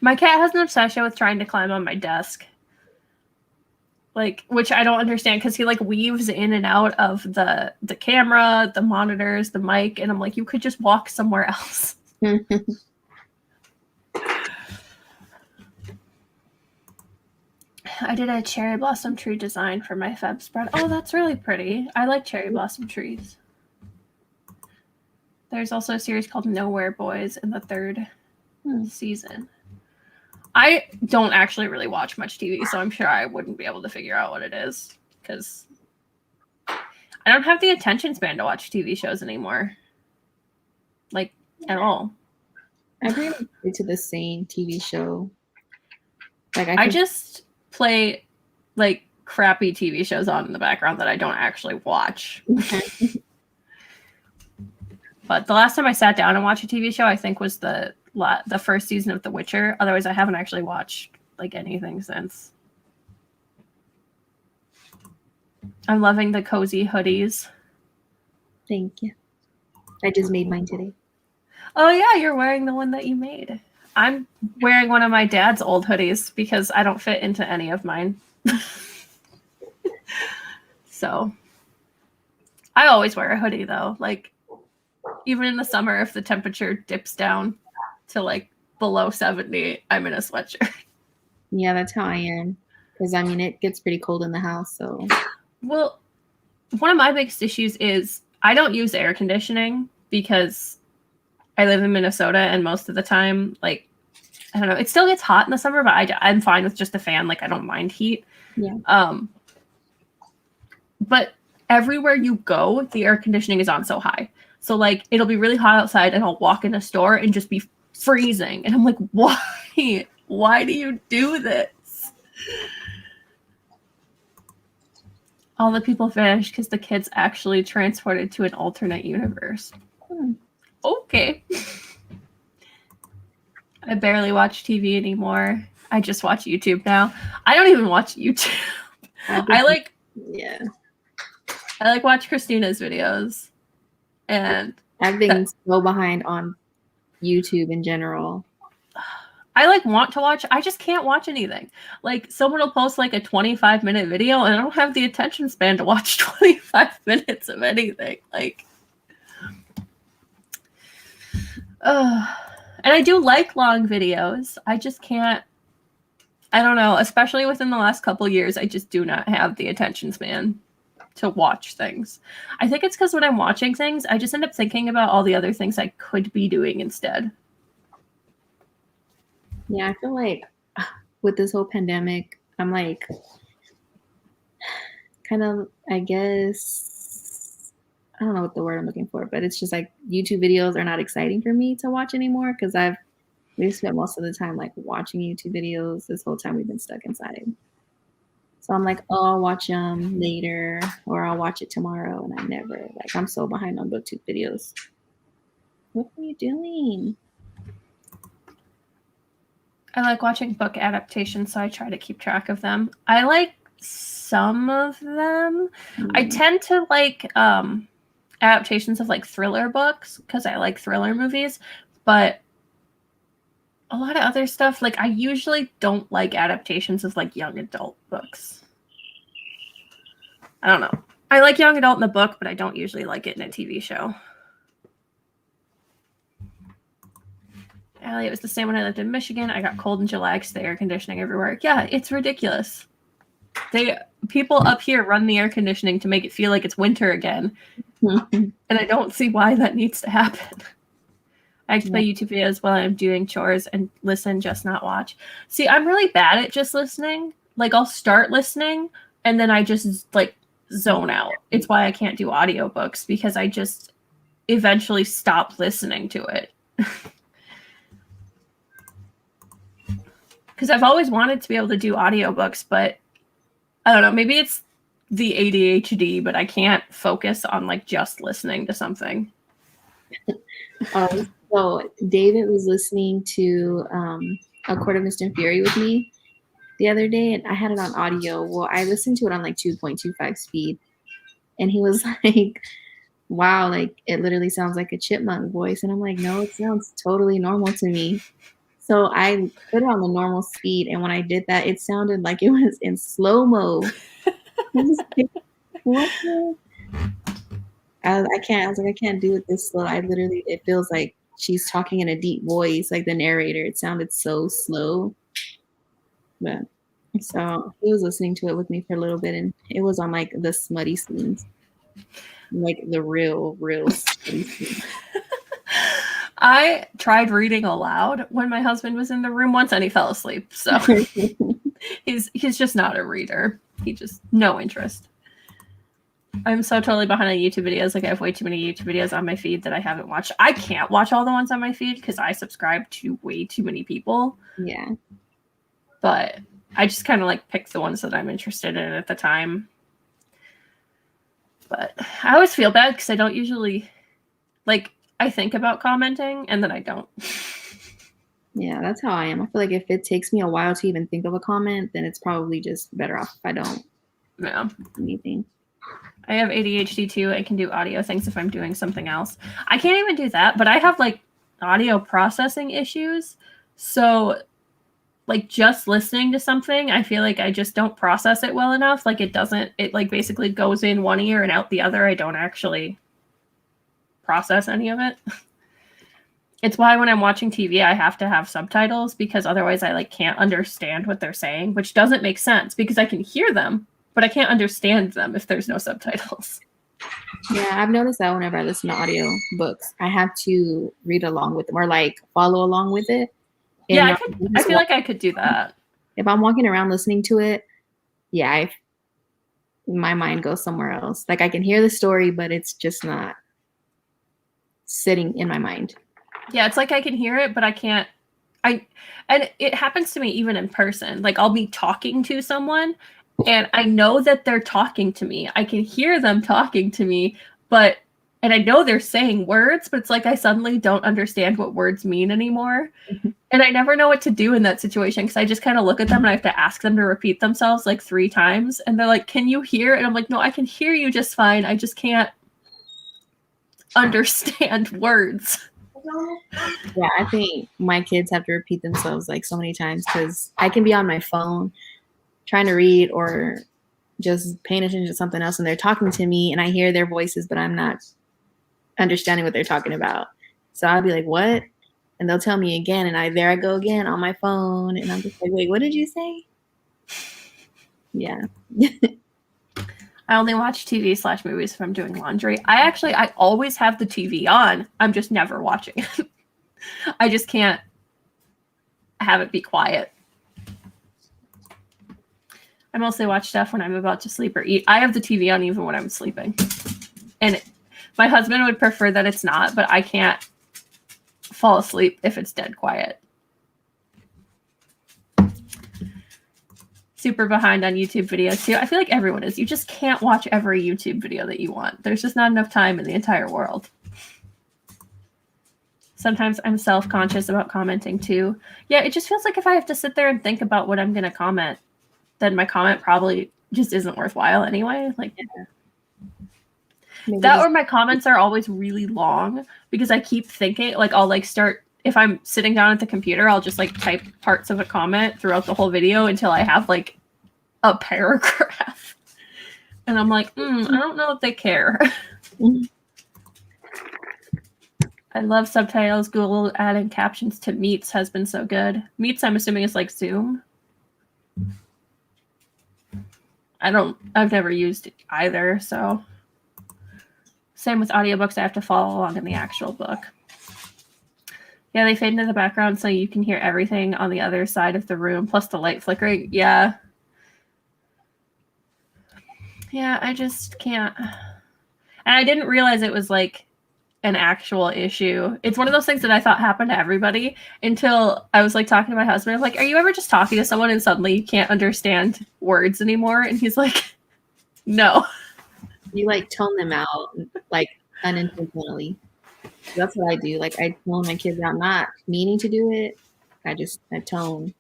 My cat has an obsession with trying to climb on my desk. Like, which I don't understand because he like weaves in and out of the camera, the monitors, the mic, and I'm like, you could just walk somewhere else. I did a cherry blossom tree design for my Feb spread. Oh, that's really pretty. I like cherry blossom trees. There's also a series called Nowhere Boys in the 3rd season. I don't actually really watch much TV, so I'm sure I wouldn't be able to figure out what it is because I don't have the attention span to watch TV shows anymore. Like, at all. I pretty much stick to the same TV show. Like I just play like crappy TV shows on in the background that I don't actually watch. But the last time I sat down and watched a TV show, I think was the first season of The Witcher. Otherwise, I haven't actually watched like anything since. I'm loving the cozy hoodies. Thank you. I just made mine today. Oh yeah, you're wearing the one that you made. I'm wearing one of my dad's old hoodies because I don't fit into any of mine. So I always wear a hoodie though. Like even in the summer, if the temperature dips down to like below 70, I'm in a sweatshirt. Yeah, that's how I am. Because I mean, it gets pretty cold in the house. So, well, one of my biggest issues is I don't use air conditioning because I live in Minnesota, and most of the time, like, I don't know, it still gets hot in the summer, but I'm fine with just a fan. Like, I don't mind heat. Yeah. But everywhere you go, the air conditioning is on so high. So, like, it'll be really hot outside, and I'll walk in a store and just be freezing. And I'm like, why? Why do you do this? All the people vanished because the kids actually transported to an alternate universe. Okay. I barely watch TV anymore. I just watch YouTube now. I don't even watch YouTube. I like watch Christina's videos. And I've been so behind on YouTube in general. I like want to watch. I just can't watch anything. Like someone will post like a 25-minute video and I don't have the attention span to watch 25 minutes of anything. Like, and I do like long videos. I just can't, I don't know, especially within the last couple years, I just do not have the attention span to watch things. I think it's because when I'm watching things, I just end up thinking about all the other things I could be doing instead. Yeah, I feel like with this whole pandemic, I'm like kind of, I guess, I don't know what the word I'm looking for, but it's just like YouTube videos are not exciting for me to watch anymore because we've spent most of the time like watching YouTube videos this whole time we've been stuck inside. So I'm like, oh, I'll watch them later or I'll watch it tomorrow. And I never, like, I'm so behind on BookTube videos. What are you doing? I like watching book adaptations, so I try to keep track of them. I like some of them. I tend to like adaptations of like thriller books because I like thriller movies, but a lot of other stuff, like I usually don't like adaptations of like young adult books. I don't know. I like young adult in the book, but I don't usually like it in a TV show. Allie, it was the same when I lived in Michigan. I got cold in July because the air conditioning everywhere. Yeah, it's ridiculous. People up here run the air conditioning to make it feel like it's winter again. And I don't see why that needs to happen. I like to play YouTube videos while I'm doing chores and listen, just not watch. See, I'm really bad at just listening. Like, I'll start listening, and then I just, like, zone out. It's why I can't do audiobooks, because I just eventually stop listening to it. Because I've always wanted to be able to do audiobooks, but I don't know, maybe it's the ADHD, but I can't focus on, like, just listening to something. So David was listening to A Court of Mist and Fury with me the other day, and I had it on audio. Well, I listened to it on like 2.25 speed, and he was like, wow, like it literally sounds like a chipmunk voice. And I'm like, no, it sounds totally normal to me. So I put it on the normal speed, and when I did that, it sounded like it was in slow-mo. I was like, "What the?" I can't. I was like, "I can't do it this slow." I literally, it feels like she's talking in a deep voice, like the narrator. It sounded so slow. But so he was listening to it with me for a little bit, and it was on like the smutty scenes, like the real smutty scenes. I tried reading aloud when my husband was in the room once, and he fell asleep. So he's just not a reader. He just no interest. I'm so totally behind on YouTube videos. Like I have way too many YouTube videos on my feed that I haven't watched. I can't watch all the ones on my feed because I subscribe to way too many people. Yeah. But I just kind of like pick the ones that I'm interested in at the time. But I always feel bad because I don't usually, like, I think about commenting and then I don't. Yeah, that's how I am. I feel like if it takes me a while to even think of a comment, then it's probably just better off if I don't Yeah. anything. I have ADHD too. I can do audio things if I'm doing something else. I can't even do that, but I have like audio processing issues. So like just listening to something, I feel like I just don't process it well enough. Like it like basically goes in one ear and out the other. I don't actually process any of it. It's why when I'm watching TV, I have to have subtitles because otherwise I like can't understand what they're saying, which doesn't make sense because I can hear them, but I can't understand them if there's no subtitles. Yeah, I've noticed that whenever I listen to audio books, I have to read along with them or like follow along with it. And Yeah, I feel like I could do that. If I'm walking around listening to it, yeah, my mind goes somewhere else. Like I can hear the story, but it's just not sitting in my mind. Yeah, it's like I can hear it, but I can't. And it happens to me even in person. Like I'll be talking to someone and I know that they're talking to me. I can hear them talking to me, and I know they're saying words, but it's like I suddenly don't understand what words mean anymore. And I never know what to do in that situation because I just kind of look at them and I have to ask them to repeat themselves like 3 times. And they're like, "Can you hear?" And I'm like, "No, I can hear you just fine. I just can't understand words." Yeah, I think my kids have to repeat themselves like so many times because I can be on my phone trying to read or just paying attention to something else and they're talking to me and I hear their voices, but I'm not understanding what they're talking about. So I'll be like, "What?" And they'll tell me again, and there I go again on my phone, and I'm just like, "Wait, what did you say?" Yeah. I only watch TV/movies if I'm doing laundry. I always have the TV on. I'm just never watching it. I just can't have it be quiet. I mostly watch stuff when I'm about to sleep or eat. I have the TV on even when I'm sleeping. And my husband would prefer that it's not, but I can't fall asleep if it's dead quiet. Super behind on YouTube videos too. I feel like everyone is. You just can't watch every YouTube video that you want. There's just not enough time in the entire world. Sometimes I'm self-conscious about commenting too. Yeah, it just feels like if I have to sit there and think about what I'm going to comment, then my comment probably just isn't worthwhile anyway. Like that, or my comments are always really long because I keep thinking, like I'll like start, if I'm sitting down at the computer, I'll just like type parts of a comment throughout the whole video until I have like a paragraph. And I'm like, I don't know if they care. I love subtitles. Google adding captions to Meets has been so good. Meets, I'm assuming, is like Zoom. I've never used either, so. Same with audiobooks, I have to follow along in the actual book. Yeah, they fade into the background so you can hear everything on the other side of the room, plus the light flickering. Yeah. Yeah, I just can't. And I didn't realize it was like an actual issue. It's one of those things that I thought happened to everybody until I was like talking to my husband. I'm like, "Are you ever just talking to someone and suddenly you can't understand words anymore?" And he's like, "No." You like tone them out like unintentionally. That's what I do. Like I tone my kids out, not meaning to do it. I tone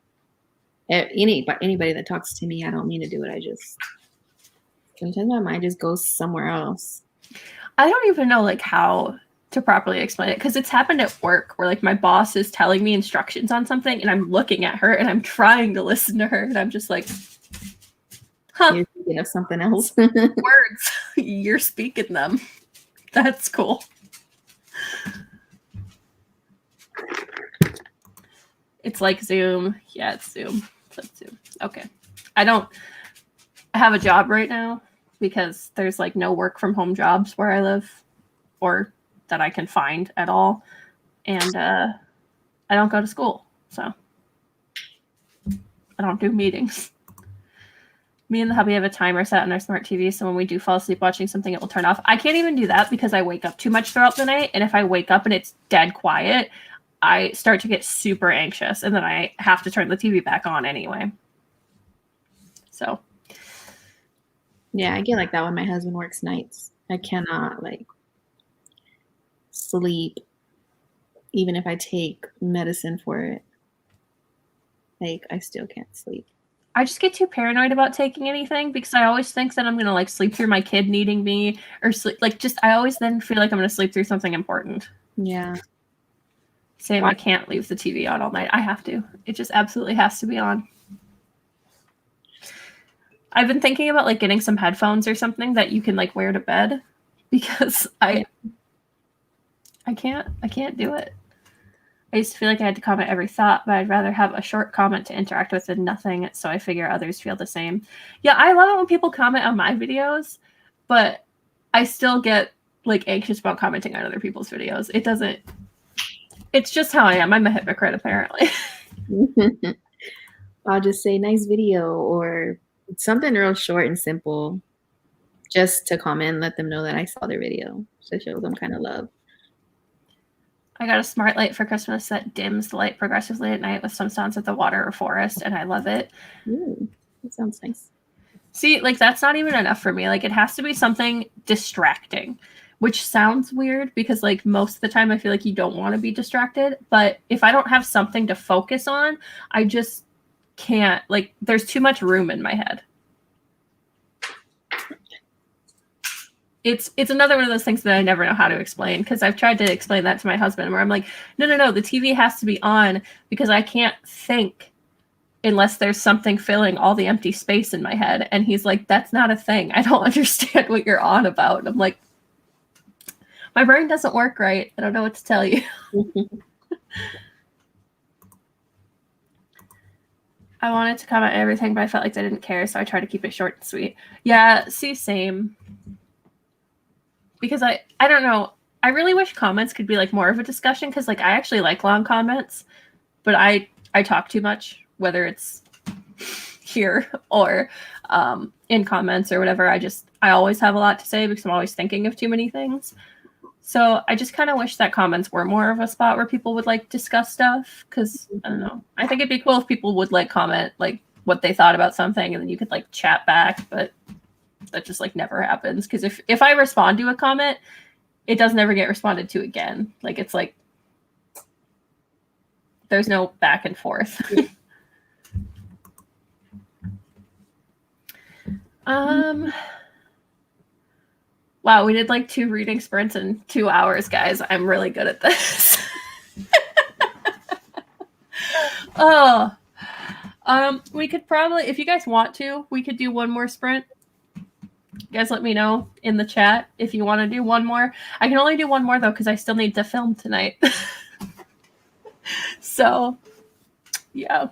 anybody that talks to me. I don't mean to do it. I just sometimes my mind just goes somewhere else. I don't even know like how to properly explain it, because it's happened at work where like my boss is telling me instructions on something and I'm looking at her and I'm trying to listen to her and I'm just like, huh, You're thinking of something else. words, you're speaking them. That's cool. It's like Zoom. Yeah, it's Zoom. It's Zoom. Okay. I have a job right now because there's like no work from home jobs where I live or that I can find at all. And I don't go to school. So I don't do meetings. Me and the hubby have a timer set on our smart TV, so when we do fall asleep watching something, it will turn off. I can't even do that because I wake up too much throughout the night, and if I wake up and it's dead quiet, I start to get super anxious, and then I have to turn the TV back on anyway. So. Yeah, I get like that when my husband works nights. I cannot like sleep even if I take medicine for it. Like, I still can't sleep. I just get too paranoid about taking anything because I always think that I'm going to like sleep through my kid needing me or sleep. Like, just, I always then feel like I'm going to sleep through something important. Yeah. Same, I can't leave the TV on all night. I have to. It just absolutely has to be on. I've been thinking about like getting some headphones or something that you can like wear to bed because I can't do it. I used to feel like I had to comment every thought, but I'd rather have a short comment to interact with than nothing, so I figure others feel the same. Yeah, I love it when people comment on my videos, but I still get like anxious about commenting on other people's videos. It's just how I am. I'm a hypocrite, apparently. I'll just say nice video or something real short and simple just to comment, let them know that I saw their video to show them kind of love. I got a smart light for Christmas that dims the light progressively at night with some sounds of the water or forest, and I love it. Ooh, that sounds nice. See, like that's not even enough for me. Like it has to be something distracting, which sounds weird because like most of the time I feel like you don't want to be distracted. But if I don't have something to focus on, I just can't. Like there's too much room in my head. It's another one of those things that I never know how to explain because I've tried to explain that to my husband where I'm like, no, the TV has to be on because I can't think unless there's something filling all the empty space in my head. And he's like, that's not a thing. I don't understand what you're on about. And I'm like, my brain doesn't work right. I don't know what to tell you. I wanted to comment everything, but I felt like I didn't care, so I tried to keep it short and sweet. Yeah, see, same. Because I don't know. I really wish comments could be like more of a discussion because like I actually like long comments, but I talk too much, whether it's here or in comments or whatever. I always have a lot to say because I'm always thinking of too many things. So I just kind of wish that comments were more of a spot where people would like discuss stuff because I don't know. I think it'd be cool if people would like comment like what they thought about something and then you could like chat back, but that just like never happens because if I respond to a comment, it doesn't ever get responded to again. Like it's like there's no back and forth. Wow, we did like 2 reading sprints in 2 hours, guys. I'm really good at this. Oh, we could probably, if you guys want to, we could do one more sprint. You guys let me know in the chat if you want to do one more. I can only do one more though because I still need to film tonight. So, yeah.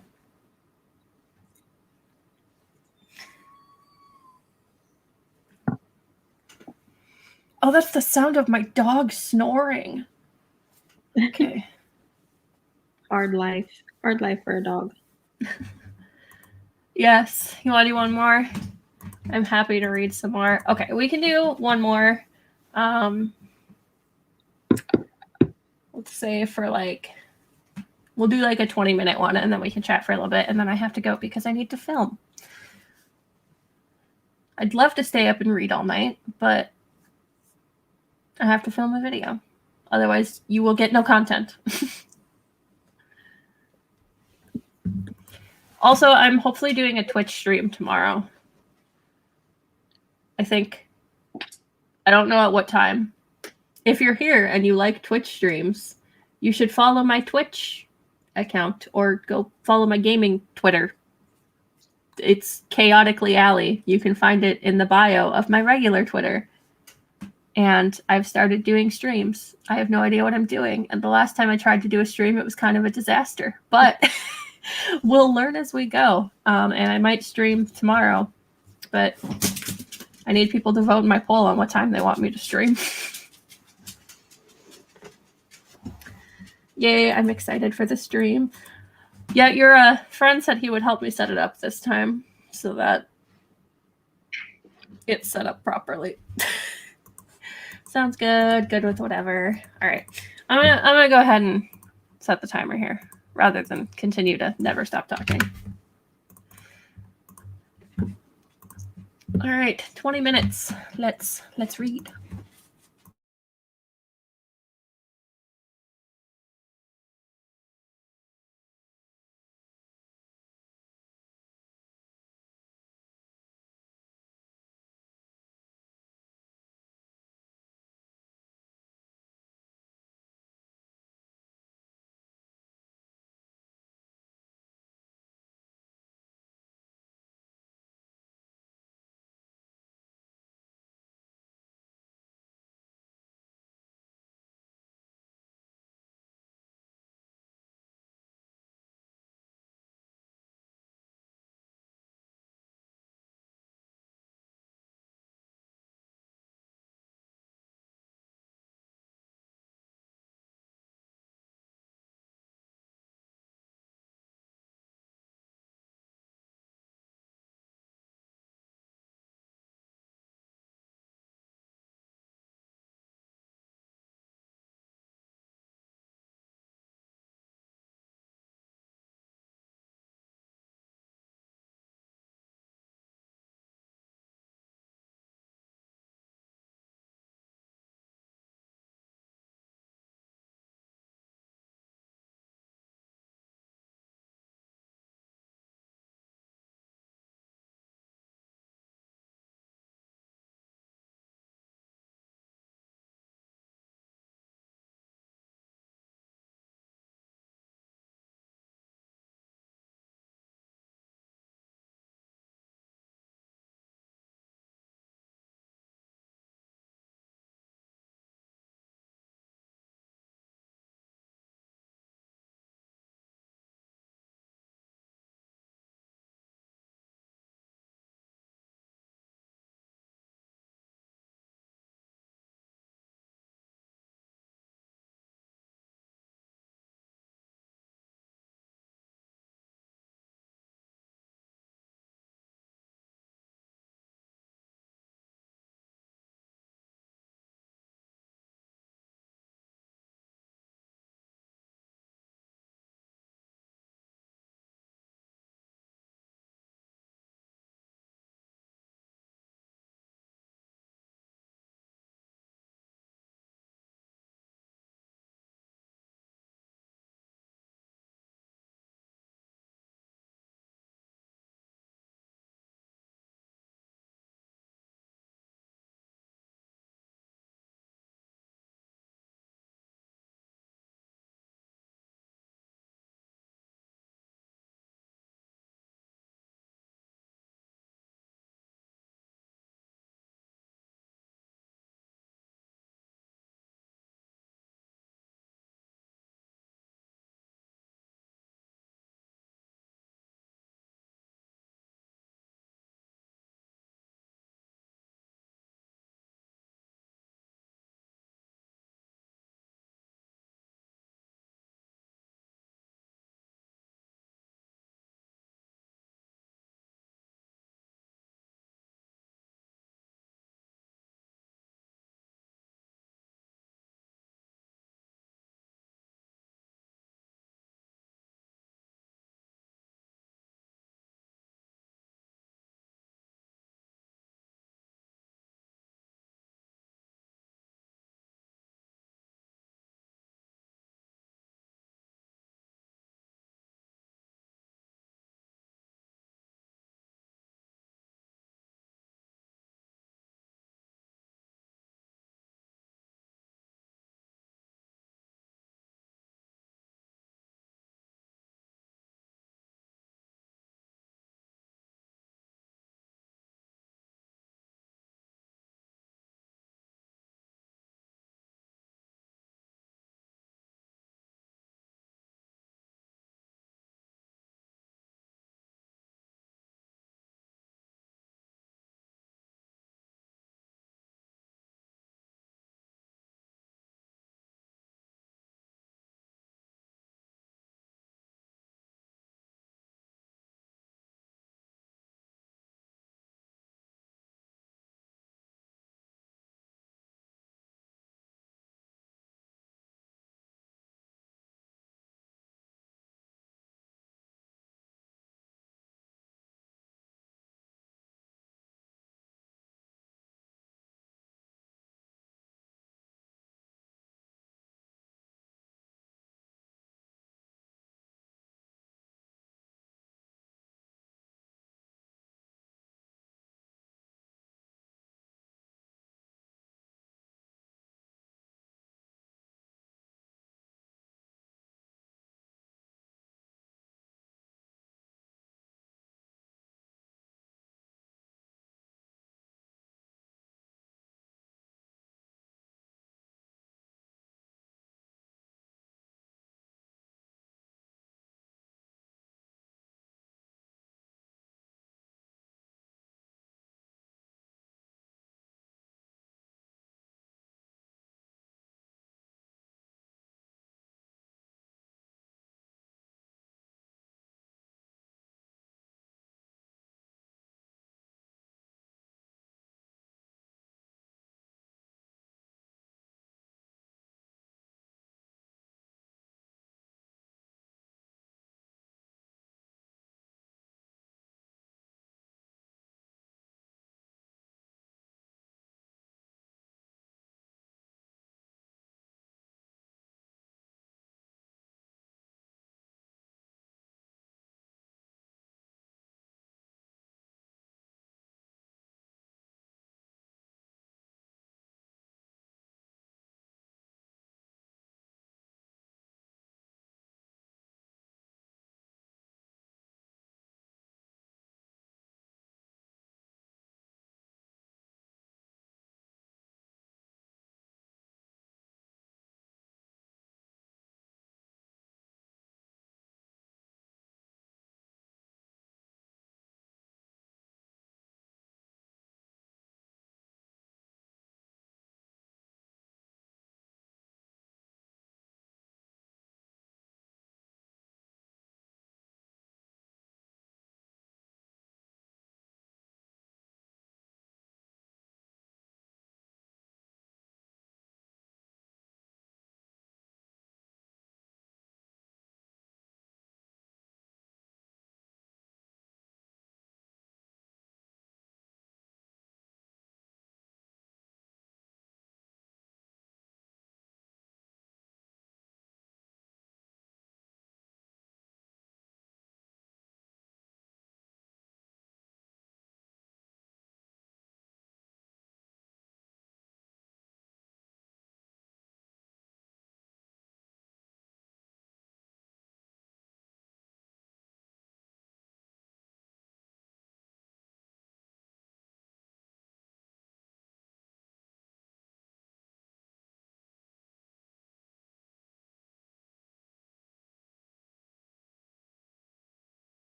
Oh, that's the sound of my dog snoring. Okay. Hard life for a dog. Yes. You want to do one more? I'm happy to read some more. Okay, we can do one more. Let's say for like, we'll do like a 20-minute one and then we can chat for a little bit and then I have to go because I need to film. I'd love to stay up and read all night, but I have to film a video. Otherwise, you will get no content. Also, I'm hopefully doing a Twitch stream tomorrow. I don't know at what time, if you're here and you like Twitch streams, you should follow my Twitch account or go follow my gaming Twitter. It's Chaotically Alley. You can find it in the bio of my regular Twitter. And I've started doing streams. I have no idea what I'm doing. And the last time I tried to do a stream, it was kind of a disaster. But we'll learn as we go. And I might stream tomorrow. But I need people to vote in my poll on what time they want me to stream. Yay, I'm excited for the stream. Yeah, your friend said he would help me set it up this time so that it's set up properly. Sounds good. Good with whatever. All right. I'm gonna go ahead and set the timer here rather than continue to never stop talking. All right, 20 minutes. Let's read.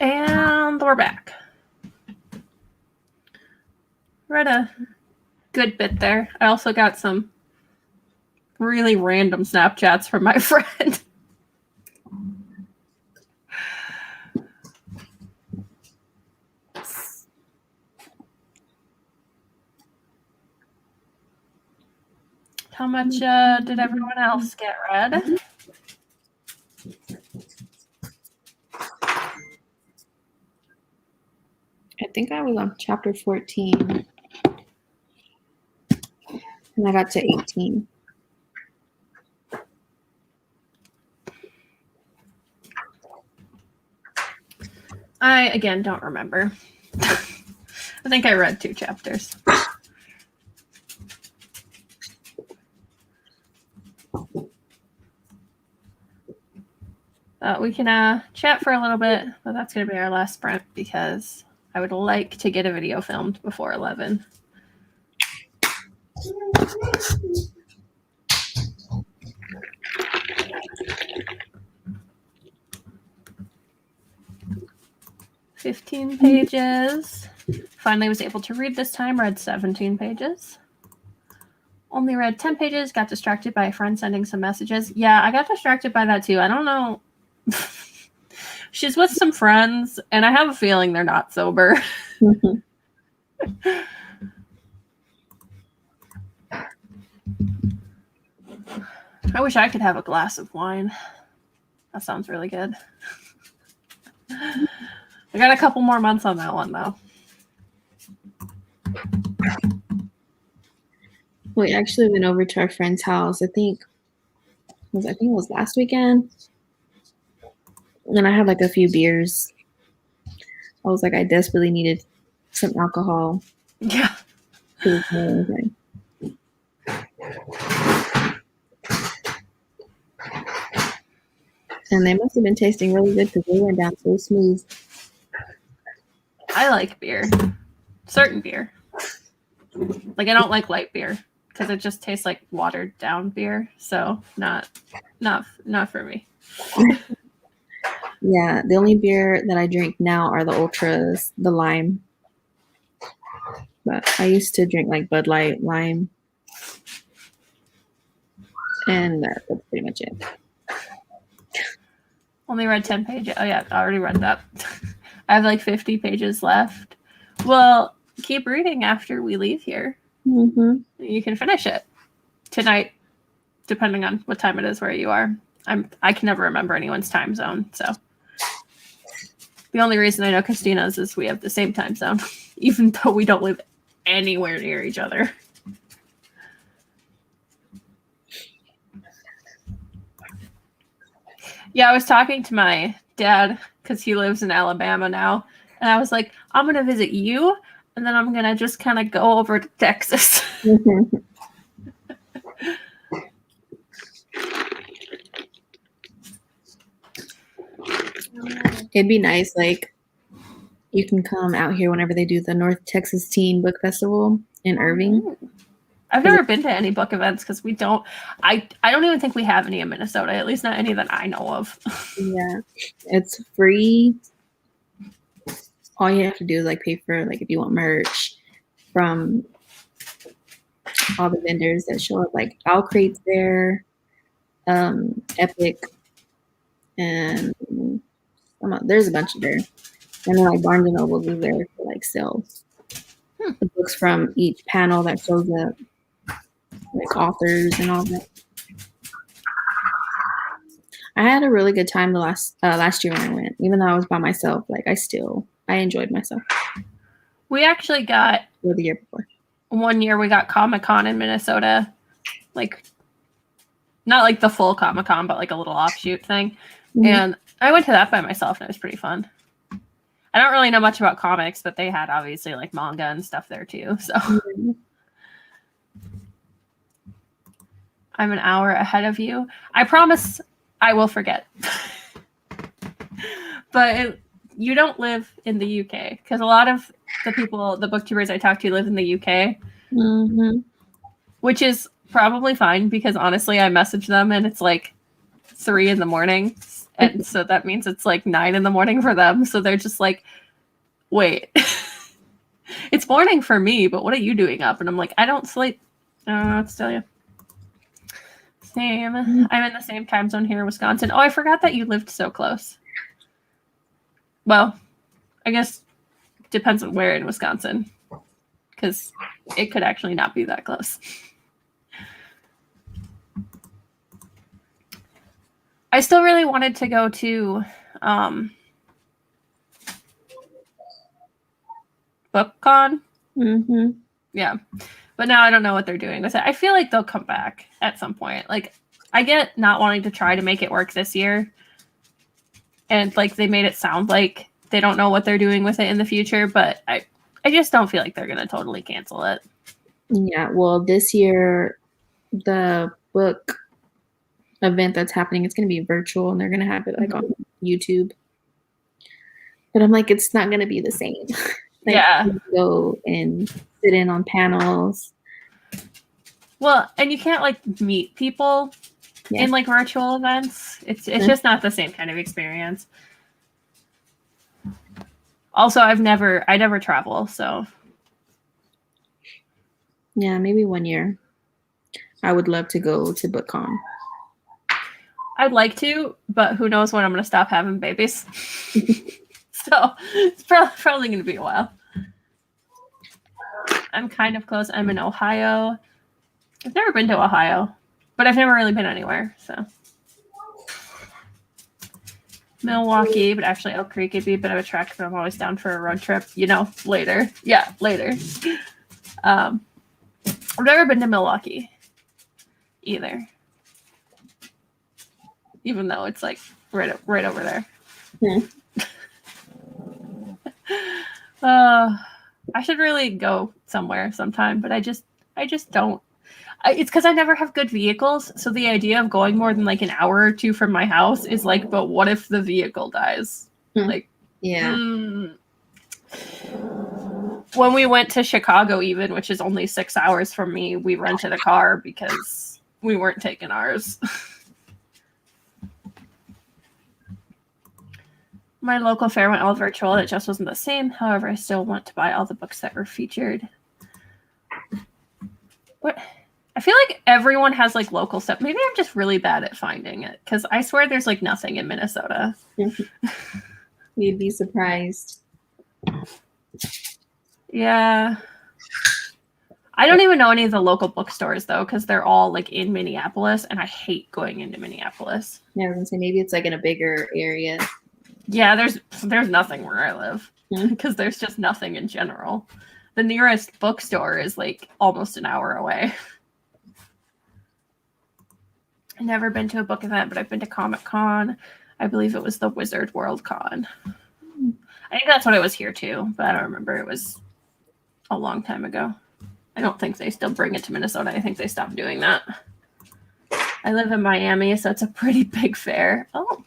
And we're back. Read a good bit there. I also got some really random Snapchats from my friend. How much did everyone else get read? I think I was on chapter 14. And I got to 18. I, again, don't remember. I think I read 2 chapters. We can chat for a little bit, but that's going to be our last sprint because I would like to get a video filmed before 11. "15 pages. Finally was able to read this time. Read 17 pages. Only read 10 pages. Got distracted by a friend sending some messages." Yeah, I got distracted by that too. I don't know. She's with some friends, and I have a feeling they're not sober. I wish I could have a glass of wine. That sounds really good. I got a couple more months on that one, though. We actually went over to our friend's house. I think it was last weekend. And I had like a few beers. I was like, I desperately needed some alcohol. Yeah. And they must have been tasting really good because they went down so smooth. I like beer. Certain beer. Like, I don't like light beer because it just tastes like watered down beer. So not for me. Yeah, the only beer that I drink now are the ultras, the lime. But I used to drink like Bud Light, lime. And that's pretty much it. Only read 10 pages. Oh, yeah, I already read that. I have like 50 pages left. Well, keep reading after we leave here. Mm-hmm. You can finish it tonight, depending on what time it is where you are. I can never remember anyone's time zone, so. The only reason I know Christina's is we have the same time zone, even though we don't live anywhere near each other. Yeah, I was talking to my dad because he lives in Alabama now. And I was like, I'm going to visit you. And then I'm going to just kind of go over to Texas. It'd be nice, like, you can come out here whenever they do the North Texas Teen Book Festival in Irving. I've never been to any book events because we don't. I don't even think we have any in Minnesota, at least not any that I know of. Yeah, it's free. All you have to do is like pay for like if you want merch from all the vendors that show up, like Owl Crate's there, Epic, and there's a bunch of there. And then like Barnes and Noble is there for like sales. The books from each panel that shows up, like authors and all that. I had a really good time the last year when I went, even though I was by myself. Like I enjoyed myself. We actually got the year before. One year we got Comic-Con in Minnesota, like not like the full Comic-Con, but like a little offshoot thing. Mm-hmm. And I went to that by myself, and it was pretty fun. I don't really know much about comics, but they had obviously like manga and stuff there too. So mm-hmm. I'm an hour ahead of you. I promise I will forget. But you don't live in the UK, because a lot of the booktubers I talk to live in the UK, mm-hmm. which is probably fine, because honestly I message them and it's like 3 a.m. And so that means it's like 9 in the morning for them. So they're just like, wait, it's morning for me, but what are you doing up? And I'm like, I don't sleep. I don't know what to tell you. Same. I'm in the same time zone here in Wisconsin. Oh, I forgot that you lived so close. Well, I guess depends on where in Wisconsin, because it could actually not be that close. I still really wanted to go to BookCon. Mm-hmm. Yeah. But now I don't know what they're doing with it. I feel like they'll come back at some point. Like, I get not wanting to try to make it work this year. And like they made it sound like they don't know what they're doing with it in the future, but I just don't feel like they're gonna totally cancel it. Yeah, well, this year the book event that's happening, it's gonna be virtual and they're gonna have it like on YouTube. But I'm like, it's not gonna be the same. Like, yeah. Go and sit in on panels. Well, and you can't like meet people in like virtual events. It's just not the same kind of experience. Also, I never travel, so yeah, maybe one year. I would love to go to BookCon. I'd like to, but who knows when I'm going to stop having babies. So it's probably going to be a while. I'm kind of close. I'm in Ohio. I've never been to Ohio, but I've never really been anywhere. So Milwaukee, but actually Elk Creek would be a bit of a trek, but I'm always down for a road trip, later. Yeah, later. I've never been to Milwaukee either, even though it's like right over there. I should really go somewhere sometime, but I just don't. It's because I never have good vehicles, so the idea of going more than like an hour or two from my house is like, but what if the vehicle dies? Like, yeah. When we went to Chicago, even, which is only 6 hours from me, we rented a car because we weren't taking ours. My local fair went all virtual. It just wasn't the same. However, I still want to buy all the books that were featured. What? I feel like everyone has like local stuff. Maybe I'm just really bad at finding it because I swear there's like nothing in Minnesota. You'd be surprised. Yeah. I don't even know any of the local bookstores though, because they're all like in Minneapolis, and I hate going into Minneapolis. Yeah, I was gonna say maybe it's like in a bigger area. Yeah, there's nothing where I live because there's just nothing in general. The nearest bookstore is like almost an hour away. I've never been to a book event, but I've been to Comic-Con. I believe it was the Wizard World Con. I think that's what it was here too, but I don't remember. It was a long time ago. I don't think they still bring it to Minnesota. I think they stopped doing that. I live in Miami, so it's a pretty big fair. Oh.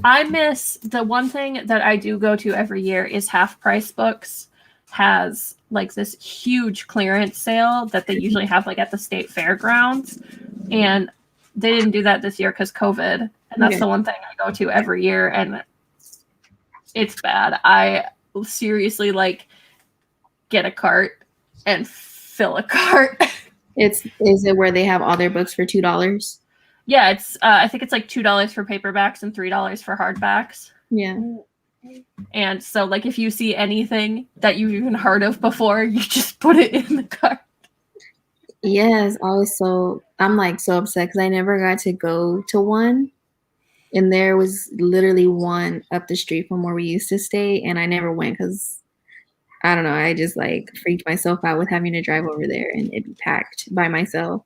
I miss the one thing that I do go to every year is Half Price Books has like this huge clearance sale that they usually have like at the state fairgrounds. And they didn't do that this year because COVID. And that's the one thing I go to every year. And it's bad. I seriously like get a cart and fill a cart. Is it where they have all their books for $2? Yeah, it's I think it's like $2 for paperbacks and $3 for hardbacks. Yeah. And so like if you see anything that you've even heard of before, you just put it in the cart. Yes, I'm like so upset because I never got to go to one. And there was literally one up the street from where we used to stay, and I never went because I don't know, I just like freaked myself out with having to drive over there and it'd be packed by myself.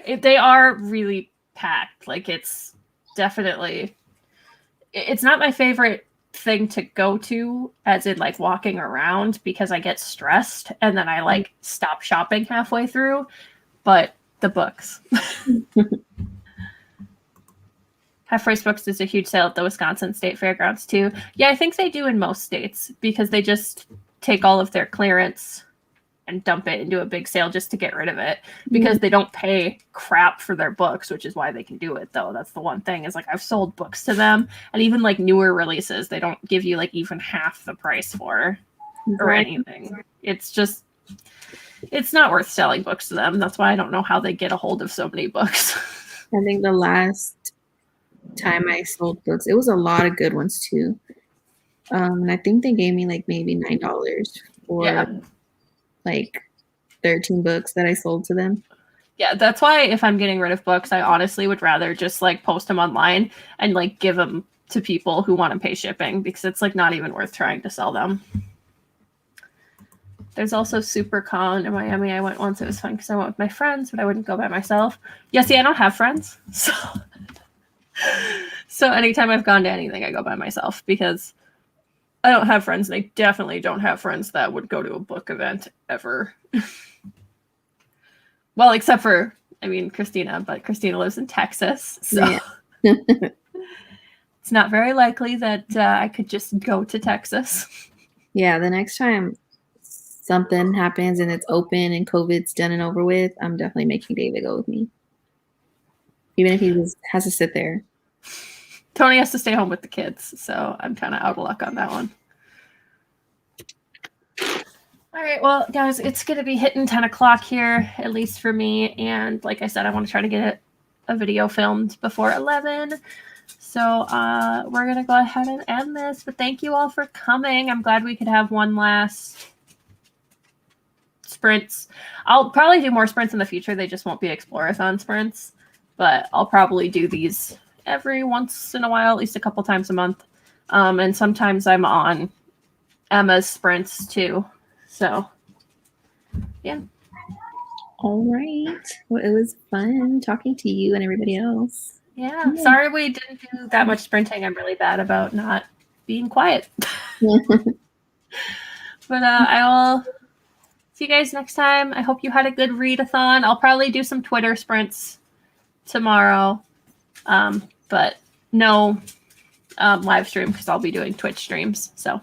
They are really packed. Like it's definitely, it's not my favorite thing to go to as in like walking around because I get stressed and then I like stop shopping halfway through, but the books. Half Price Books is a huge sale at the Wisconsin State Fairgrounds too. Yeah, I think they do in most states because they just take all of their clearance and dump it into a big sale just to get rid of it, because they don't pay crap for their books, which is why they can do it, though. That's the one thing, is like I've sold books to them, and even like newer releases, they don't give you like even half the price for or anything. It's just, it's not worth selling books to them. That's why I don't know how they get a hold of so many books. I think the last time I sold books, it was a lot of good ones too. And I think they gave me like maybe $9 for like 13 books that I sold to them. Yeah, that's why if I'm getting rid of books, I honestly would rather just like post them online and like give them to people who want to pay shipping, because it's like not even worth trying to sell them. There's also SuperCon in Miami. I went once. It was fun because I went with my friends, but I wouldn't go by myself. Yeah, see, I don't have friends. So anytime I've gone to anything, I go by myself because I don't have friends. And I definitely don't have friends that would go to a book event ever. Well, except for, I mean, Christina, but Christina lives in Texas. So it's not very likely that I could just go to Texas. Yeah, the next time something happens and it's open and COVID's done and over with, I'm definitely making David go with me. Even if he just has to sit there. Tony has to stay home with the kids, so I'm kind of out of luck on that one. All right, well, guys, it's going to be hitting 10 o'clock here, at least for me. And like I said, I want to try to get a video filmed before 11. So we're going to go ahead and end this. But thank you all for coming. I'm glad we could have one last sprints. I'll probably do more sprints in the future. They just won't be Explorathon sprints. But I'll probably do these every once in a while, at least a couple times a month. And sometimes I'm on Emma's sprints too. So, yeah. All right. Well, it was fun talking to you and everybody else. Yeah. Sorry we didn't do that much sprinting. I'm really bad about not being quiet. But I will see you guys next time. I hope you had a good readathon. I'll probably do some Twitter sprints tomorrow. But no live stream because I'll be doing Twitch streams. So,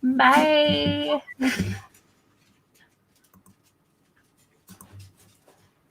bye.